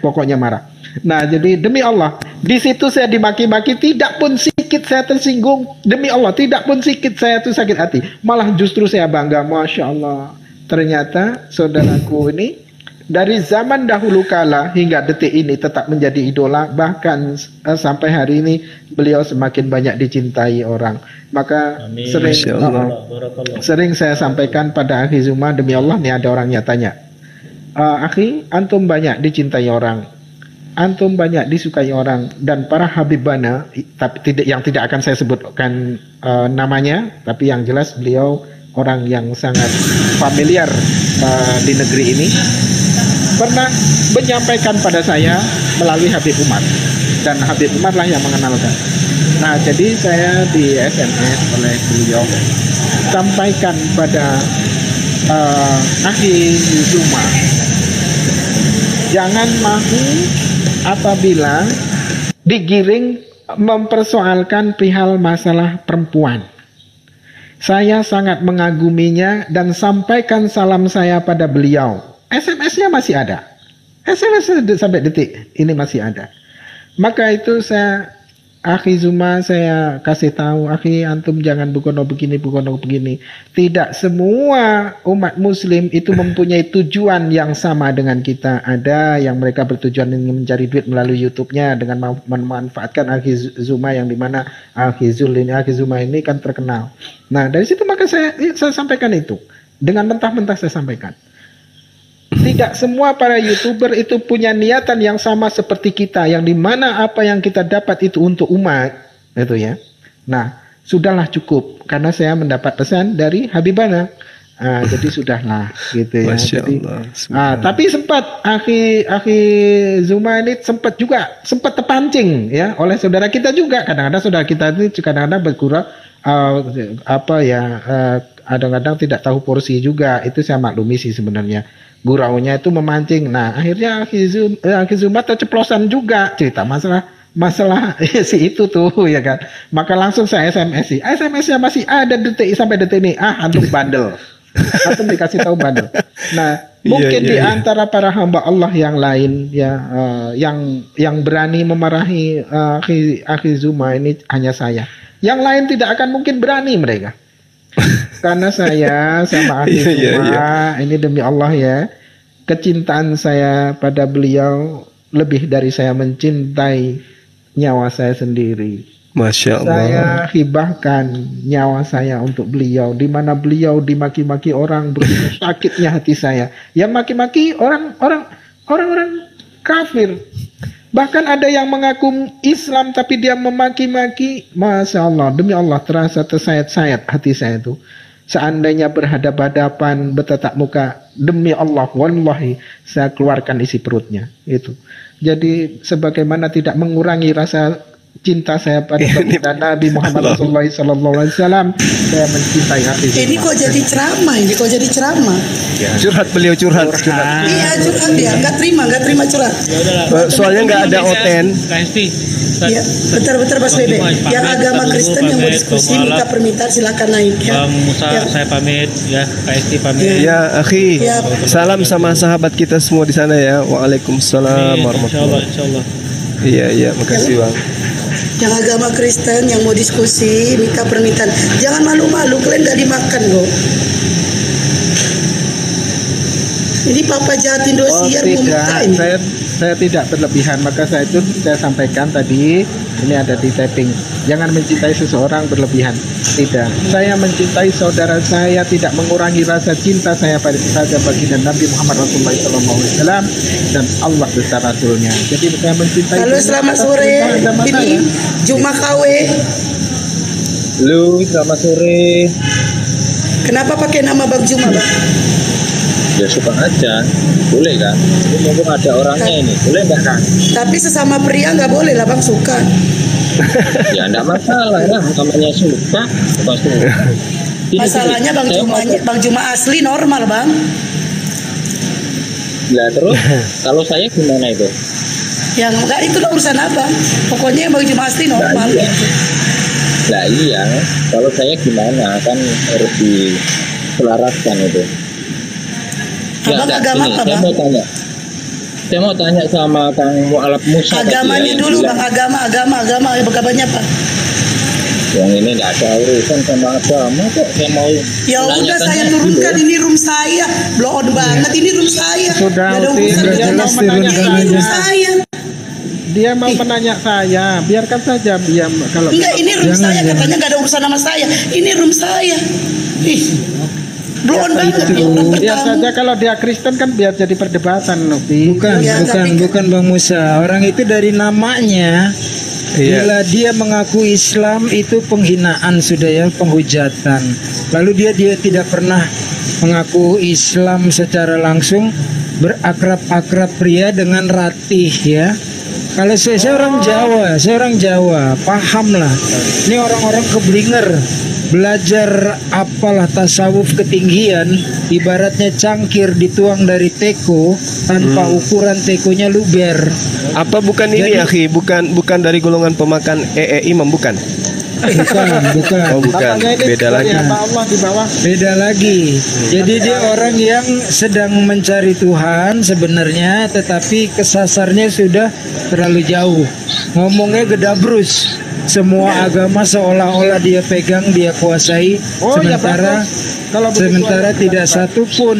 Pokoknya marah. Nah, jadi demi Allah, di situ saya dimaki-maki, tidak pun sedikit saya tersinggung. Demi Allah, tidak pun sedikit saya tuh sakit hati. Malah justru saya bangga, Masya Allah. Ternyata saudaraku ini dari zaman dahulu kala hingga detik ini tetap menjadi idola, bahkan sampai hari ini beliau semakin banyak dicintai orang. Maka sering saya sampaikan pada Akhi Zuma, demi Allah nih ada orangnya tanya, Akhi, antum banyak dicintai orang, antum banyak disukai orang, dan para habibana, tapi yang tidak akan saya sebutkan namanya, tapi yang jelas beliau orang yang sangat familiar di negeri ini, pernah menyampaikan pada saya melalui Habib Umar, dan Habib Umar lah yang mengenalkan. Nah, jadi saya di SMS oleh beliau sampaikan pada Akhi Zuma, jangan mahu apabila digiring mempersoalkan perihal masalah perempuan. Saya sangat mengaguminya dan sampaikan salam saya pada beliau. SMS-nya masih ada. SMS sampai detik ini masih ada. Maka itu saya, Akhi Zuma, saya kasih tahu, Akhi, antum jangan bukono begini. Tidak semua umat muslim itu mempunyai tujuan yang sama dengan kita. Ada yang mereka bertujuan ingin mencari duit melalui YouTube-nya dengan memanfaatkan Akhi Zuma, yang dimana Akhi Zuma ini kan terkenal. Nah, dari situ maka saya sampaikan itu. Dengan mentah-mentah saya sampaikan. Tidak semua para YouTuber itu punya niatan yang sama seperti kita, yang dimana apa yang kita dapat itu untuk umat, itu ya. Nah, sudahlah cukup, karena saya mendapat pesan dari Habibana. Jadi sudahlah, gitu ya. Jadi, tapi sempat Akhi Zuma ini sempat terpancing ya oleh saudara kita juga. Kadang-kadang saudara kita ini kadang-kadang berkurang kadang-kadang tidak tahu porsi juga. Itu saya maklumi sih sebenarnya. Guraunya itu memancing. Nah, akhirnya Akhi Zuma terceplosan juga cerita masalah si itu tuh ya kan. Maka langsung saya SMS-nya masih ada sampai detik ini. Antum bandel. Antum dikasih tahu badal. Nah, mungkin di antara para hamba Allah yang lain ya, yang berani memarahi akhi Zuma ini hanya saya. Yang lain tidak akan mungkin berani mereka. Karena saya sama akhi Zuma ini demi Allah ya, kecintaan saya pada beliau lebih dari saya mencintai nyawa saya sendiri. Masya Allah. Saya hibahkan nyawa saya untuk beliau, di mana beliau dimaki-maki orang, begitu sakitnya hati saya. Yang maki-maki orang-orang kafir. Bahkan ada yang mengaku Islam tapi dia memaki-maki. Masya Allah, demi Allah terasa tersayat-sayat hati saya itu. Seandainya berhadapan-hadapan, bertatap muka, demi Allah, wallahi, saya keluarkan isi perutnya. Itu. Jadi sebagaimana tidak mengurangi rasa cinta saya pada Nabi Muhammad SAW, saya mencintai hati. Ini kok jadi ceramah, Ya. Curhat beliau curhat. Iya curhat dia, nggak terima curhat. Soalnya nggak ada oten. Ya, bentar Mas Bebe. Yang agama Kristen yang mau diskusi minta permintaan silakan naik ya. Bang Musa saya pamit ya, KST pamit. Ya, akhi. Salam sama sahabat kita semua di sana ya. Waalaikumsalam warahmatullahi wabarakatuh. Insyaallah. Iya, makasih Bang. Yang agama Kristen yang mau diskusi minta permintaan. Jangan malu-malu, kalian gak dimakan kok. Ini Papa Jatin Dosiar mau minta ini. Saya tidak berlebihan, maka saya sampaikan tadi, ini ada di taping. Jangan mencintai seseorang berlebihan. Tidak. Saya mencintai saudara saya, tidak mengurangi rasa cinta saya pada baginda Nabi Muhammad Rasulullah SAW dan Allah besar Rasulnya. Jadi saya mencintai. Halo, selamat sore. Ini Juma KW. Halo, selamat sore. Kenapa pakai nama Bang Juma, Bang? Ya suka aja, boleh kan? Ini mumpung ada orangnya ini, boleh nggak kan? Tapi sesama pria nggak boleh lah Bang, suka. Ya enggak masalah lah, namanya suka, pasti. Masalahnya Bang Juma asli normal Bang. Lah terus, kalau saya gimana itu? Yang enggak itu urusan apa? Pokoknya Bang Juma asli normal. Lah iya, kalau saya gimana kan harus diselaraskan itu. Abang agama apa Bang? Saya mau tanya sama Kang Mu'alaf Musa. Agamanya dulu Bang, agama agamanya apa? Yang ini nggak ada urusan sama agama kok. Saya mau. Ya udah saya turunkan ini room saya, blow on banget ini room saya. Sudah ada urusan dengan room saya. Dia mau menanya saya, biarkan saja dia kalau. Enggak, ini room saya katanya nggak ada urusan sama saya. Ini room saya. Ih. Belum banget biar saja kalau dia Kristen kan biar jadi perdebatan Novi. Bukan Bang Musa. Orang itu dari namanya. Bila dia mengaku Islam itu penghinaan sudah ya, penghujatan. Lalu dia tidak pernah mengaku Islam secara langsung, berakrab pria dengan ratih ya. Kalau saya orang Jawa, paham lah. Ini orang-orang keblinger. Belajar apalah tasawuf ketinggian, ibaratnya cangkir dituang dari teko tanpa ukuran tekonya luber. Apa bukan ini akhi? Bukan dari golongan pemakan imam bukan? Bukan. Oh bukan. Beda lagi. Beda lagi. Jadi dia orang yang sedang mencari Tuhan sebenarnya, tetapi kesasarnya sudah terlalu jauh. Ngomongnya gedabrus. Semua agama seolah-olah dia pegang, dia kuasai, sementara tidak satu pun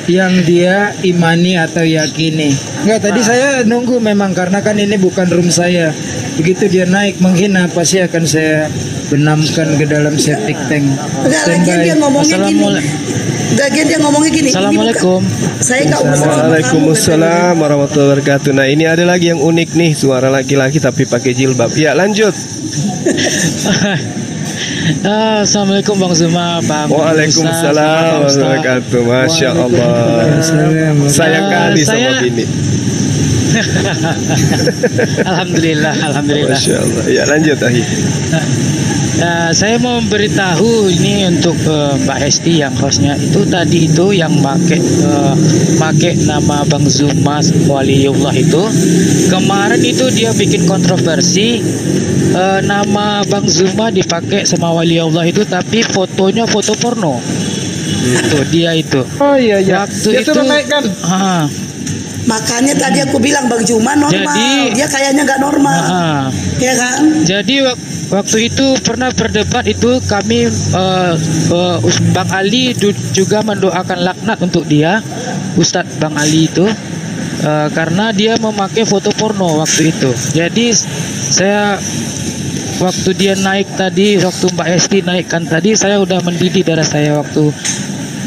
yang dia imani atau yakini. Enggak, tadi saya nunggu memang karena kan ini bukan room saya. Begitu dia naik menghina pasti akan saya benamkan ke dalam septic tank. Dia ngomongnya gini. Assalamualaikum. Waalaikumsalam warahmatullahi wabarakatuh. Nah ini ada lagi yang unik nih, suara laki-laki tapi pakai jilbab. Ya lanjut. Assalamualaikum Bang Zuma, Bang. Waalaikumsalam warahmatullahi wabarakatuh. Masya Allah. Sayang kali sama bini. Alhamdulillah. Masya Allah. Ya lanjut Ahi. Saya mau memberitahu ini untuk Mbak Hesti yang hostnya itu tadi itu yang make nama Bang Zuma Waliullah itu kemarin itu dia bikin kontroversi nama Bang Zuma dipakai sama Waliullah itu tapi fotonya foto porno. Itu dia itu. Oh iya iya. Waktu Dia itu suruh naikkan. Makanya tadi aku bilang Bang Juma normal. Dia kayaknya nggak normal. Ya kan? Jadi waktu itu pernah berdebat itu kami Bang Ali juga mendoakan laknat untuk dia, Ustadz Bang Ali itu karena dia memakai foto porno waktu itu. Jadi saya waktu dia naik tadi, waktu Mbak Esti naikkan tadi, saya udah mendidih darah saya waktu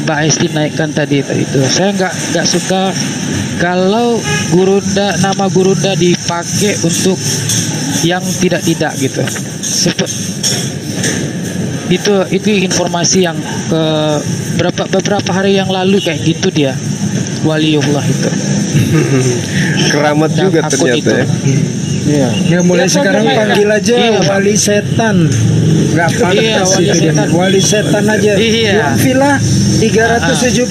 Mbak Esti naikkan tadi itu. Saya nggak suka kalau nama Gurunda dipakai untuk yang tidak gitu. Itu informasi yang beberapa hari yang lalu kayak gitu dia waliullah itu. Keramat juga ternyata ya. Iya. Ya mulai sekarang panggil aja wali setan. Enggak pantas itu wali setan aja. Iya. Villa 378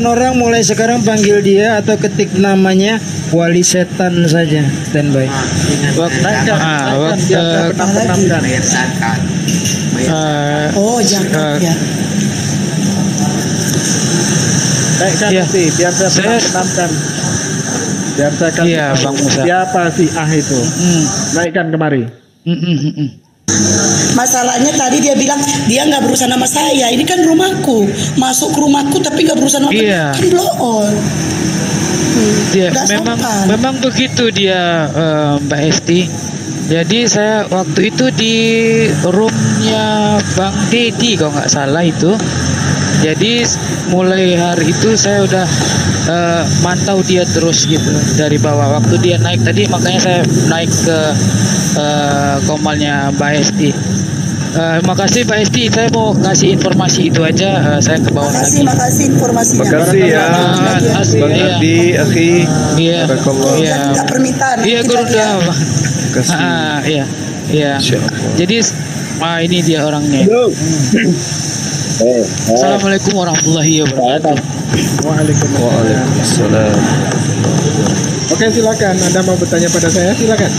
orang mulai sekarang panggil dia atau ketik namanya wali setan saja. Standby. Oh, jangan ya. Naikkan nanti biar saya penamkan. Biar saya kasih Bang Musa. siapa si Ah itu. Naikkan kemari. Masalahnya tadi dia bilang dia nggak berurusan sama saya. Ini kan rumahku, masuk ke rumahku tapi nggak berurusan sama kan blow on. Dia memang begitu dia Mbak Esti. Jadi saya waktu itu di roomnya Bang Dedi kalau nggak salah itu. Jadi mulai hari itu saya udah mantau dia terus gitu dari bawah. Waktu dia naik tadi makanya saya naik ke komalnya Mbak Esti. Makasih Mbak Esti, saya mau kasih informasi itu aja. Saya ke bawah lagi. Makasih informasinya. Makasih ya, Bang Adi, Akhi. Iya. Tidak permintaan. Iya, Gurunda. Iya. Jadi ini dia orangnya. Assalamualaikum warahmatullahi wabarakatuh. Waalaikumsalam. Oke, silakan. Anda mau bertanya pada saya, silakan.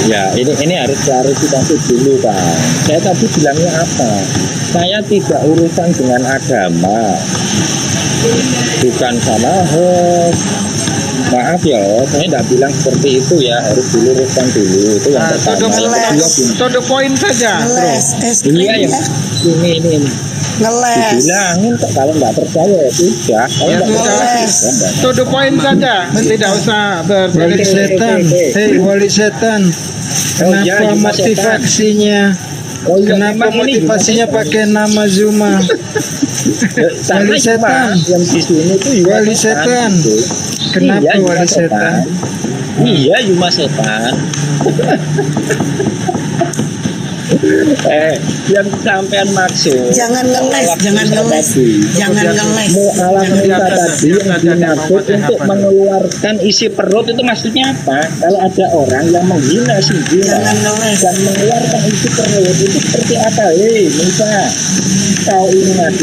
Ya, ini harus klarifikasi dulu, Pak. Saya tadi bilangnya apa? Saya tidak urusan dengan agama, bukan sama host. Maaf ya, saya tidak bilang seperti itu ya. Harus diluruskan dulu. Itu yang pertama. To the point saja. Iya ya. Ini. Ngeles. Dibilangin kalau nggak percaya ya sudah. To the point saja. Tidak usah wali setan. Hei wali setan. Kenapa motivasinya? Kenapa motivasinya pakai nama Zuma? Wali setan. Wali setan. Kenapa wali setan? Iya, Zuma setan. Yang sampean maksud jangan ngeles mau alam kita tadi yang dimaksud untuk mengeluarkan isi perut itu maksudnya apa? Kalau ada orang yang menghina si Zuma dan mengeluarkan isi perut itu seperti apa? Musa, kau ingat.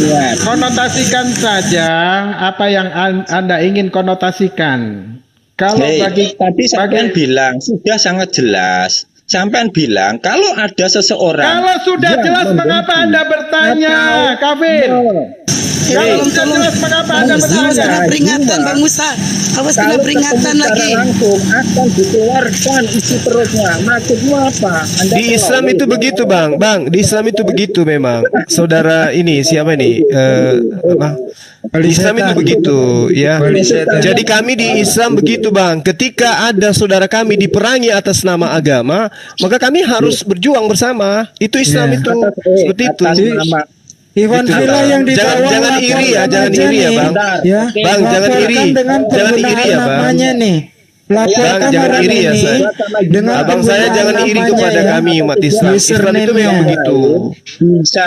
Konotasikan saja apa yang Anda ingin konotasikan. Kalau tadi sampean bilang sudah sangat jelas. Sampean bilang kalau ada seseorang. Kalau sudah jelas mengapa Anda bertanya, kafir? Kalau sudah jelas mengapa Anda bertanya? Peringatan Bang Musa. Awas kena peringatan lagi. Langsung akan dikeluarkan isi perutnya. Maksudmu apa? Di Islam itu begitu, Bang. Di Islam itu begitu memang. Saudara ini siapa ini? Di Islam itu begitu, ya. Jadi kami di Islam begitu, Bang. Ketika ada saudara kami diperangi atas nama agama, maka kami harus berjuang bersama. Itu Islam itu seperti itu. Iwan Villa yang dibawa jangan iri ya, Bang. Bang, jangan iri. Jangan iri ya, Bang. Namanya nih. Laporkan jangan iri ya, dengan abang saya jangan iri kepada kami umat Islam. Islam itu memang begitu.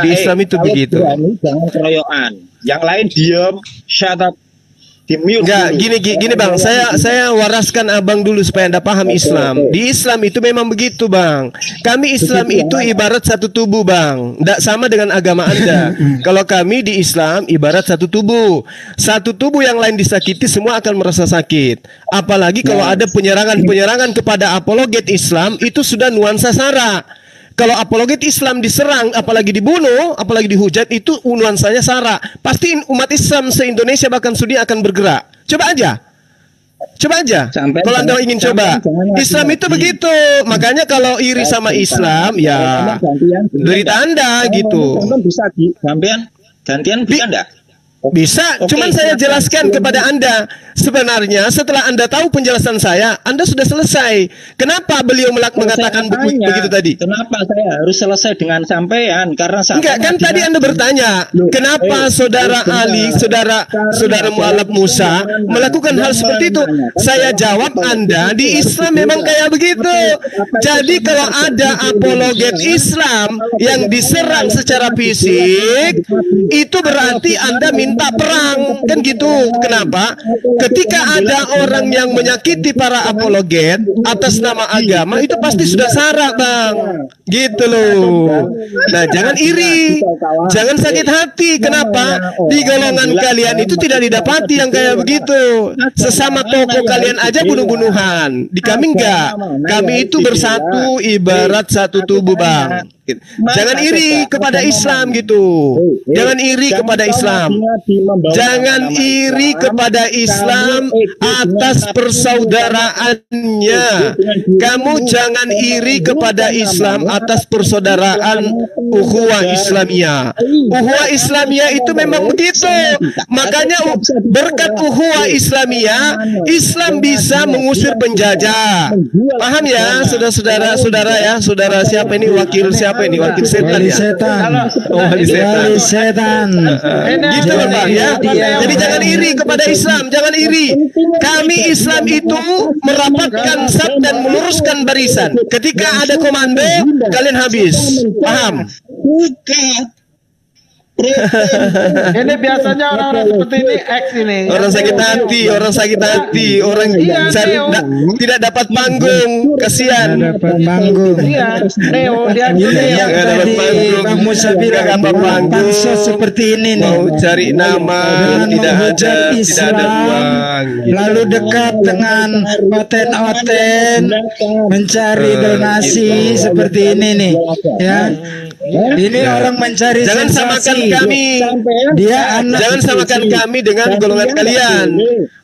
Di Islam itu begitu. Jangan keroyokan. Yang lain diam, shut up. Enggak, gini Bang, saya waraskan abang dulu supaya Anda paham Islam. Di Islam itu memang begitu, Bang. Kami Islam itu ibarat satu tubuh, Bang. Tidak sama dengan agama Anda. Kalau kami di Islam ibarat satu tubuh. Satu tubuh yang lain disakiti, semua akan merasa sakit. Apalagi kalau ada penyerangan kepada apologet Islam, itu sudah nuansa sara. Kalau apologet Islam diserang, apalagi dibunuh, apalagi dihujat, itu nuansanya sara. Pasti umat Islam se-Indonesia bahkan dunia akan bergerak. Coba aja. Kalau Anda ingin coba. Islam itu begitu. Makanya kalau iri sama Islam, ya derita Anda gitu. Bisa gantian bisa enggak? Bisa, cuman saya jelaskan kepada Anda. Sebenarnya setelah Anda tahu penjelasan saya, Anda sudah selesai. Kenapa beliau mengatakan begitu tadi? Kenapa saya harus selesai dengan sampean? Karena enggak, kan tadi Anda bertanya, kenapa saudara Ali, saudara Mu'alaf Musa melakukan hal seperti itu? Saya jawab, Anda di Islam memang kayak begitu. Jadi kalau ada apologet Islam yang diserang secara fisik, itu berarti Anda minta perang, kan gitu. Kenapa? Ketika ada orang yang menyakiti para apologet atas nama agama, itu pasti sudah sara, Bang. Gitu loh. Nah, jangan iri, jangan sakit hati. Kenapa? Di golongan kalian itu tidak didapati yang kayak begitu. Sesama tokoh kalian aja bunuh-bunuhan. Di kami enggak. Kami itu bersatu ibarat satu tubuh, Bang. Jangan iri kepada Islam gitu. Jangan iri kepada Islam. Jangan iri kepada Islam atas persaudaraannya. Kamu jangan iri kepada Islam atas persaudaraan ukhuwah Islamiyah. Ukhuwah Islamiyah itu memang begitu. Makanya berkat ukhuwah Islamiyah, Islam bisa mengusir penjajah. Paham ya, saudara-saudara ya, saudara siapa ini, wakil siapa ini, wakil setan ya. Wali setan. Gitu loh, Bang ya. Jadi jangan iri kepada Islam, jangan iri. Kami Islam itu merapatkan saf dan meluruskan barisan. Ketika ada komando, kalian habis. Paham? Bukan. Ini biasanya orang-orang seperti ini X ini. Orang sakit hati, orang tidak dapat panggung, kasihan. Dapat panggung. Iya, Neo dia yang dapat panggung. Bang Musa bilang pansos seperti ini nih. Mau cari nama, tidak ada uang. Lalu dekat dengan oten-oten, mencari donasi seperti ini nih, ya. Ini orang mencari jangan samakan kami. Jangan samakan kami dengan golongan kalian.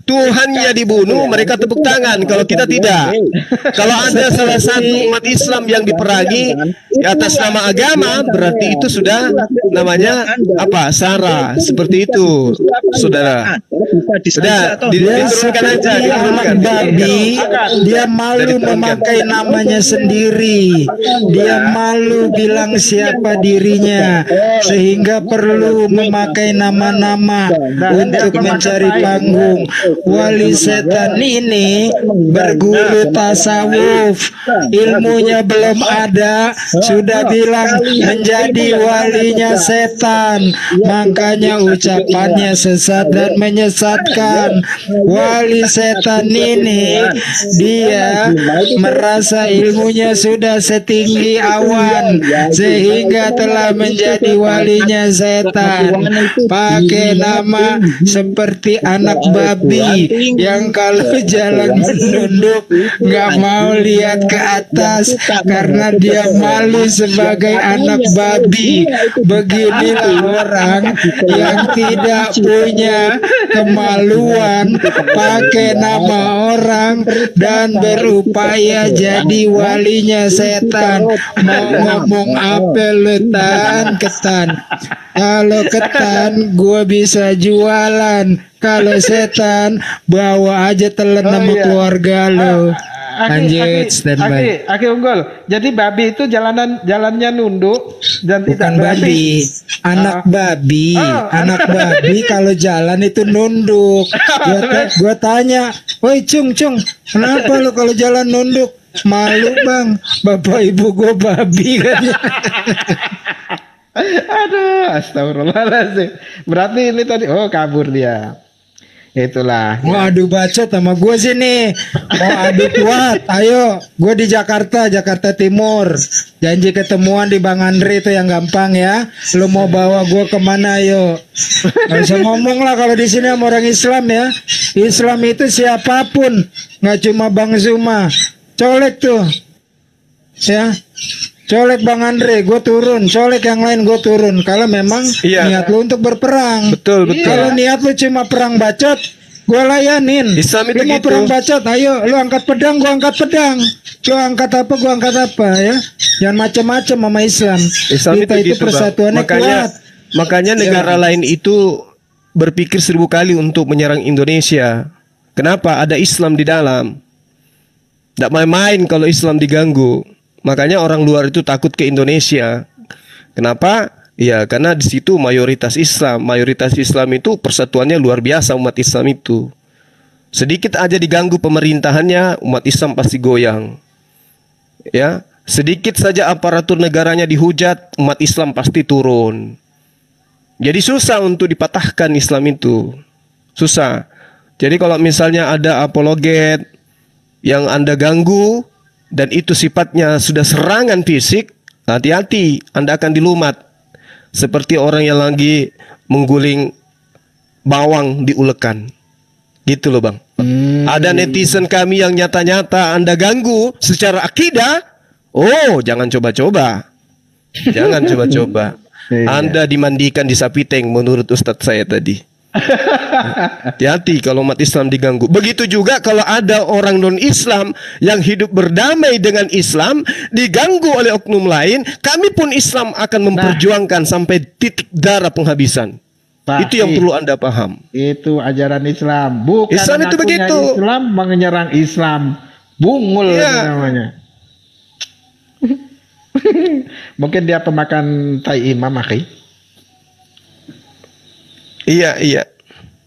Tuhannya dibunuh, mereka tepuk tangan. Kalau kita tidak. Kalau ada salah satu umat Islam yang diperangi atas nama agama, berarti itu sudah namanya apa? Sara. Seperti itu, saudara. Sudah diturunkan aja. Anak babi, dia malu memakai namanya sendiri. Dia malu bilang siapa dirinya, sehingga perlu memakai nama-nama untuk mencari panggung. Wali setan ini berguru tasawuf, ilmunya belum ada, sudah bilang menjadi walinya setan, makanya ucapannya sesat dan menyesatkan. Wali setan ini dia merasa ilmunya sudah setinggi awan, sehingga telah menjadi walinya setan, pakai nama seperti anak babi yang kalau jalan menunduk nggak mau lihat ke atas karena dia malu sebagai anak babi. Beginilah orang yang tidak punya kemaluan, pakai nama orang dan berupaya jadi walinya setan. Mau ngomong apa lu ketan? Kalau ketan gue bisa jualan, kalau setan bawa aja telan sama keluarga lo. Lanjut standby. Aki unggul. Jadi babi itu jalannya nunduk dan bukan tidak babi, anak babi. Anak babi kalau jalan itu nunduk. Gua tanya, "Woi Cung, kenapa lu kalau jalan nunduk?" "Malu, Bang. Bapak ibu gua babi," katanya. Aduh, astagfirullahaladzim. Berarti ini tadi, kabur dia. Itulah. Mau adu bacot sama gue sini. Mau adu kuat. Ayo, gue di Jakarta Timur. Janji ketemuan di Bang Andre itu yang gampang ya. Lu mau bawa gue kemana? Ayo. Gak usah ngomong lah kalau di sini sama orang Islam ya. Islam itu siapapun, nggak cuma Bang Zuma. Colek tuh, ya. colek Bang Andre, gue turun, colek yang lain gue turun. Kalau memang niat lu untuk berperang. Betul. Kalau niat lu cuma perang bacot, gue layanin. Islam itu lu mau gitu. perang bacot, ayo lu angkat pedang, gue angkat pedang. Lu angkat apa, gue angkat apa ya. Jangan macam-macam sama Islam. Kita itu gitu, persatuannya kuat. Makanya negara lain itu berpikir 1000 kali untuk menyerang Indonesia. Kenapa? Ada Islam di dalam. Tidak main-main kalau Islam diganggu. Makanya orang luar itu takut ke Indonesia. Kenapa? Ya karena di situ mayoritas Islam. Mayoritas Islam itu persatuannya luar biasa umat Islam itu. Sedikit aja diganggu pemerintahannya, umat Islam pasti goyang. Ya, sedikit saja aparatur negaranya dihujat, umat Islam pasti turun. Jadi susah untuk dipatahkan Islam itu. Susah. Jadi kalau misalnya ada apologet yang Anda ganggu, dan itu sifatnya sudah serangan fisik, hati-hati, Anda akan dilumat. Seperti orang yang lagi mengguling bawang diulekan. Gitu loh Bang. Ada netizen kami yang nyata-nyata Anda ganggu secara akidah. Oh, jangan coba-coba. Jangan coba-coba. Anda dimandikan di sapi tank menurut Ustadz saya tadi. Hati-hati kalau umat Islam diganggu. Begitu juga kalau ada orang non-Islam yang hidup berdamai dengan Islam diganggu oleh oknum lain, kami pun Islam akan memperjuangkan sampai titik darah penghabisan. Itu yang perlu Anda paham. Itu ajaran Islam. Bukan Islam itu begitu. Islam menyerang Islam. Bungul namanya. Mungkin dia pemakan tai imam, akhi. Iya.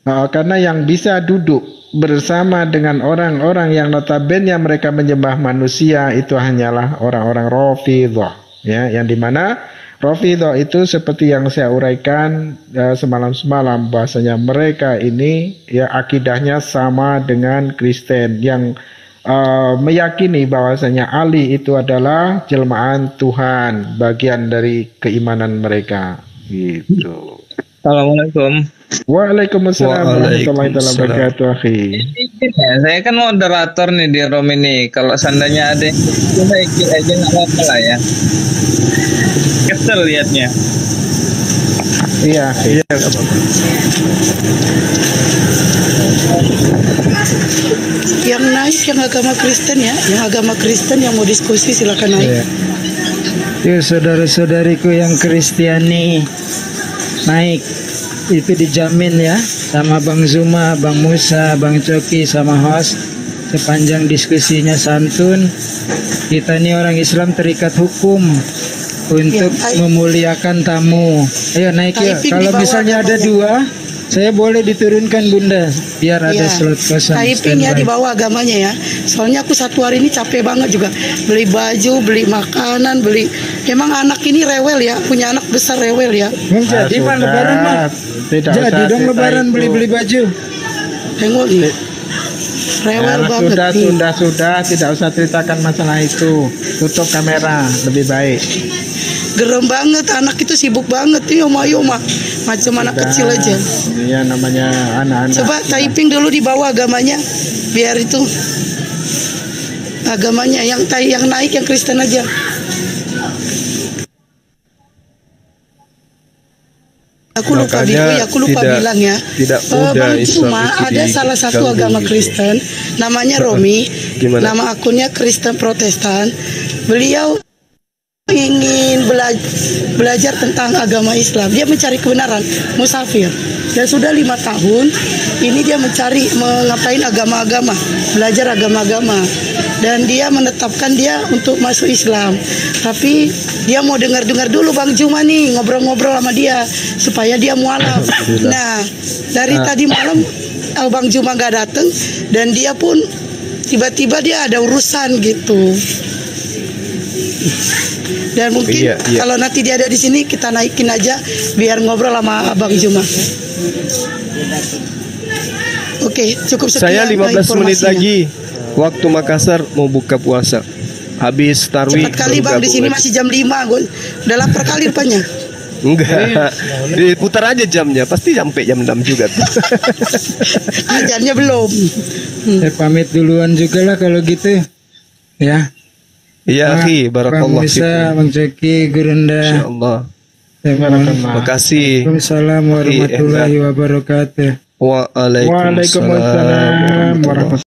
Karena yang bisa duduk bersama dengan orang-orang yang notabene mereka menyembah manusia itu hanyalah orang-orang Rafidhah, ya, yang dimana Rafidhah itu seperti yang saya uraikan semalam bahasanya mereka ini ya akidahnya sama dengan Kristen yang meyakini bahwasanya Ali itu adalah jelmaan Tuhan, bagian dari keimanan mereka gitu. Assalamualaikum. Waalaikumsalam warahmatullahi wabarakatuh, akhi. Saya kan moderator nih di room ini. Kalau seandainya ada yang cuma ikut aja nggak apa-apa lah ya. Kesel liatnya. Iya. Yang naik yang agama Kristen ya, yang agama Kristen yang mau diskusi silakan naik. Yuk saudara-saudariku yang Kristiani naik, itu dijamin ya sama Bang Zuma, Bang Musa, Bang Coki sama host. Sepanjang diskusinya santun, kita ini orang Islam terikat hukum untuk memuliakan tamu. Ayo naik ya. Kalau misalnya ada dua, saya boleh diturunkan Bunda biar ada slot kosong. Typing ya di bawah agamanya ya. Soalnya aku satu hari ini capek banget juga. Beli baju, beli makanan, beli. Emang anak ini rewel ya, punya anak besar rewel ya. Jadi mah lebaran mah. Jadi dong lebaran beli baju. Tengok nih. Rewel banget nih. Sudah, tidak usah ceritakan masalah itu. Tutup kamera, lebih baik. Gerem banget, anak itu sibuk banget nih, Yoma, macam anak kecil aja. Iya namanya anak-anak. Coba typing dulu di bawah agamanya, biar itu agamanya yang naik yang Kristen aja. Aku lupa bilang ya. Bang Cuma ada salah satu agama Kristen, namanya Romi, nama akunnya Kristen Protestan. Beliau ingin belajar tentang agama Islam. Dia mencari kebenaran, musafir. Dan sudah 5 tahun ini dia mencari mengapain agama-agama, belajar agama-agama. Dan dia menetapkan dia untuk masuk Islam. Tapi dia mau dengar-dengar dulu Bang Juma nih, ngobrol-ngobrol sama dia supaya dia mualaf. Nah, dari tadi malam Bang Juma nggak datang dan dia pun tiba-tiba dia ada urusan gitu. Dan mungkin kalau nanti dia ada di sini kita naikin aja biar ngobrol sama Abang Juma. Oke, cukup sekian. Saya 15 menit lagi. Waktu Makassar mau buka puasa. Habis tarwih. Cepat kali Bang, di sini masih jam 5. Gue udah lapar kali rupanya. Enggak. Diputar aja jamnya, pasti sampai jam 6 juga. Ajarnya belum. Saya pamit duluan juga lah kalau gitu. Ya. Iya, akhi, barakallah. Bang Musa, Bang Coki, Gurunda. Insyaallah. Terima kasih. Waalaikumsalam warahmatullahi wabarakatuh. Waalaikumsalam warahmatullahi wabarakatuh.